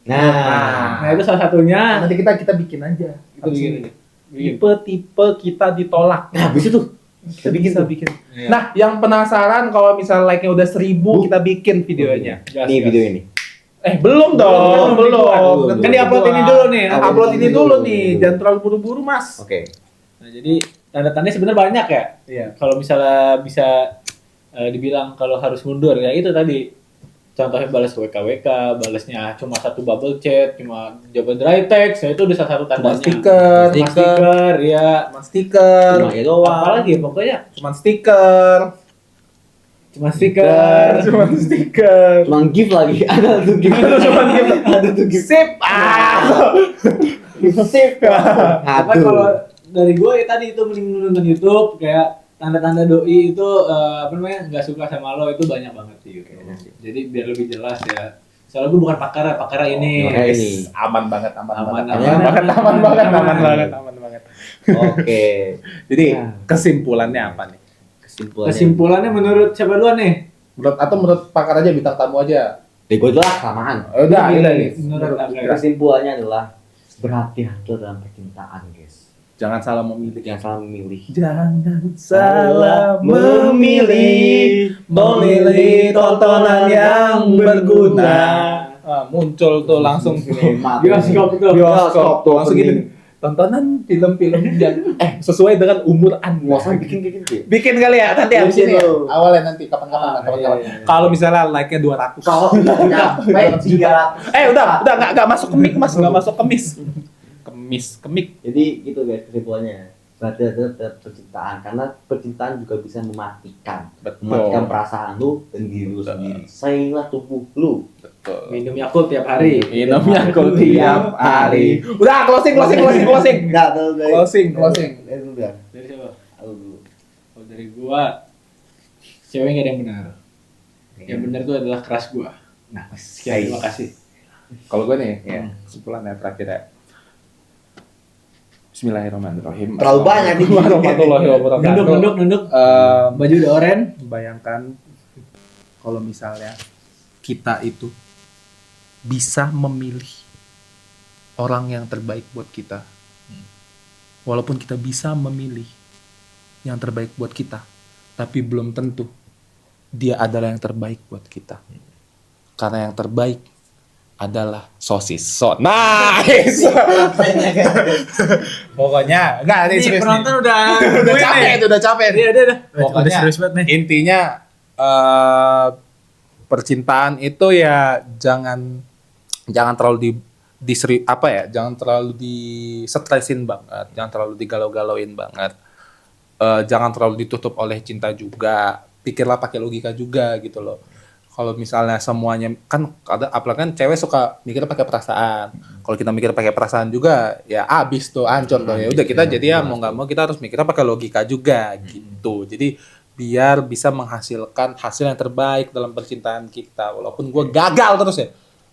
Nah itu salah satunya. Nanti kita bikin aja. Itu bikin. Tipe kita ditolak. Nah, habis itu kita bikin. Iya. Nah, yang penasaran kalau misalnya like-nya udah 1000, kita bikin videonya. Nih video ini. Belum dong, belum. Kan di-upload ini dulu nih. Upload ini dulu nih, jangan terlalu buru-buru, Mas. Oke. Nah, jadi tanda-tandanya sebenarnya banyak ya. Iya. Kalau misalnya bisa dibilang kalau harus mundur ya itu tadi. Contohnya balas WKWK, balasnya cuma satu bubble chat, cuma jawaban dry text, ya itu udah salah satu tandanya. Stiker, ya. Cuma stiker. Cuma ya doang. Apalagi pokoknya Cuma stiker. Cuma stiker. Cuma stiker. Cuma gift lagi. Ada tuh gift. Ada tuh gift. Sip. Sip. Apa kalau dari gue ya tadi itu mending nonton YouTube kayak tanda-tanda doi itu apa namanya nggak suka sama lo itu banyak banget sih kayaknya sih. Jadi biar lebih jelas ya. Soalnya gue bukan pakar ini. Aman banget. Aman Banget. Oke. Jadi kesimpulannya apa nih? Kesimpulannya menurut siapa duluan nih? Menurut pakar aja, bintang tamu aja. Gue itu lah samaan. Udah nih. Menurut Kesimpulannya adalah berhati-hati dalam percintaan, guys. Jangan salah memilih. Jangan salah memilih. Jangan salah memilih tontonan yang berguna. Muncul tuh langsung bioskop tuh. Bioskop tuh langsung gini. Tontonan film-film yang sesuai dengan umur Anda. Bikin kali ya nanti habis ini. Awalnya nanti kapan-kapan. Iya. Kalau misalnya like-nya 200. Kalau nyampe 300. Udah enggak masuk ke mic, Mas. Enggak masuk ke mic. Jadi gitu guys kesimpulannya. Berhati-hati dalam percintaan karena percintaan juga bisa mematikan. Mematikan perasaan lu dan diri lu sendiri. Sayangilah tubuh lu. Betul. Minum Yakult tiap hari. Udah closing. Enggak, Closing. Udah. Dari siapa? Aku dulu. Kalau dari gua cewek nggak ada yang benar. Yang benar itu adalah keras gua. Nah, sekian terima kasih. Kalau gue nih, ya kesimpulannya terakhir ya. Bismillahirrahmanirrahim. Terlalu banyak nih. Warahmatullahi wabarakatuh. Nunduk. Baju udah oranye. Bayangkan kalau misalnya kita itu bisa memilih orang yang terbaik buat kita. Walaupun kita bisa memilih yang terbaik buat kita, tapi belum tentu dia adalah yang terbaik buat kita. Karena yang terbaik adalah sosis. Nice. Pokoknya enggak ini serius. Penonton udah capek. Iya. Pokoknya serius banget nih. Intinya percintaan itu ya jangan terlalu jangan terlalu di-stresin banget, jangan terlalu digalau-galauin banget. Jangan terlalu ditutup oleh cinta juga. Pikirlah pakai logika juga gitu loh. Kalau misalnya semuanya kan ada apalagi kan cewek suka mikir pakai perasaan. Kalau kita mikir pakai perasaan juga ya abis tuh hancur tuh. Ya udah kita jadi ya mau nggak mau kita harus mikirnya pakai logika juga gitu. Jadi biar bisa menghasilkan hasil yang terbaik dalam percintaan kita. Walaupun gue gagal terus ya.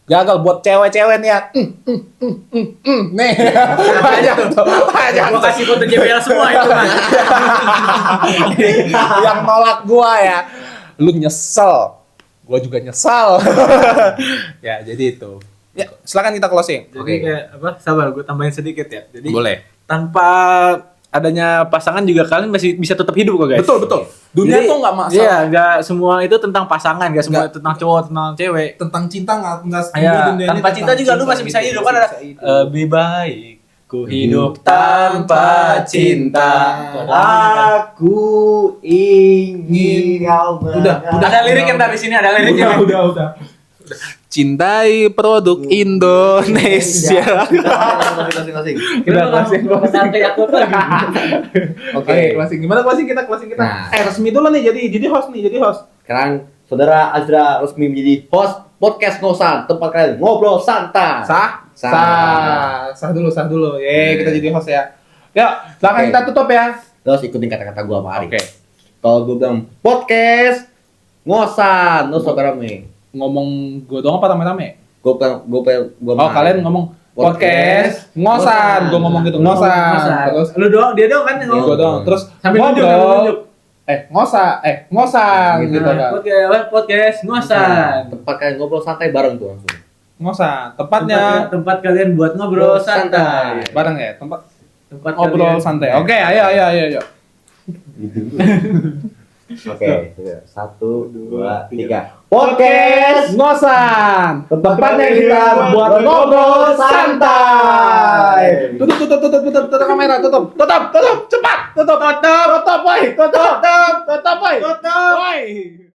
Gagal buat cewek-cewek nih ya. Nih. Banyak tuh. Gua kasih foto JBL semua itu kan. Yang nolak gua ya. Lu nyesel. Gua juga nyesel. Ya, jadi itu. Ya, silakan kita closing. Jadi kayak apa? Sabar, gue tambahin sedikit ya. Jadi Boleh. tanpa adanya pasangan juga kalian masih bisa tetap hidup kok guys. Betul. Dunia Jadi, tuh nggak masalah. Iya, nggak semua itu tentang pasangan, nggak semua tentang cowok, tentang cewek. Tentang cinta nggak Ya, tanpa cinta juga lu masih bisa hidup kan ada. Lebih baik ku hidup tanpa cinta. Aku ingin kau Udah. Ada lirik yang dari sini, ada liriknya. Udah. Cintai produk Indonesia. Kita closing. Santai aku lagi. Oke, closing. Gimana closing kita? Nah. Resmi dulu nih jadi host. Sekarang saudara Azra resmi menjadi host podcast Ngosan, tempat kalian ngobrol santai. Sah dulu. Kita jadi host ya. Yuk, silakan kita tutup ya. Terus ikutin kata-kata gua sama Ari. Oke. Kalau gua bilang podcast Ngosan, lu suka rame. Ngomong gue doang apa rame-rame? Gua Kalian ngomong podcast ngosan. Gue ngomong gitu ngosan. Terus Lu doang, dia doang kan yang ngomong. gue doang. Terus Sambil nunjuk. ngosan gitu kan. Podcast ngosan. tempat kalian ngobrol santai bareng tuh langsung. Ngosan. Tempatnya Tempat kalian buat ngobrol santai. bareng ya. Tempat Tempat ngobrol kalian- santai. Oke, ayo. Oke, 1, 2, 3. Podcast ngosan. Tempatnya kita buat ngobrol santai. Tutup kamera, tutup. Cepat. Tutup, woi.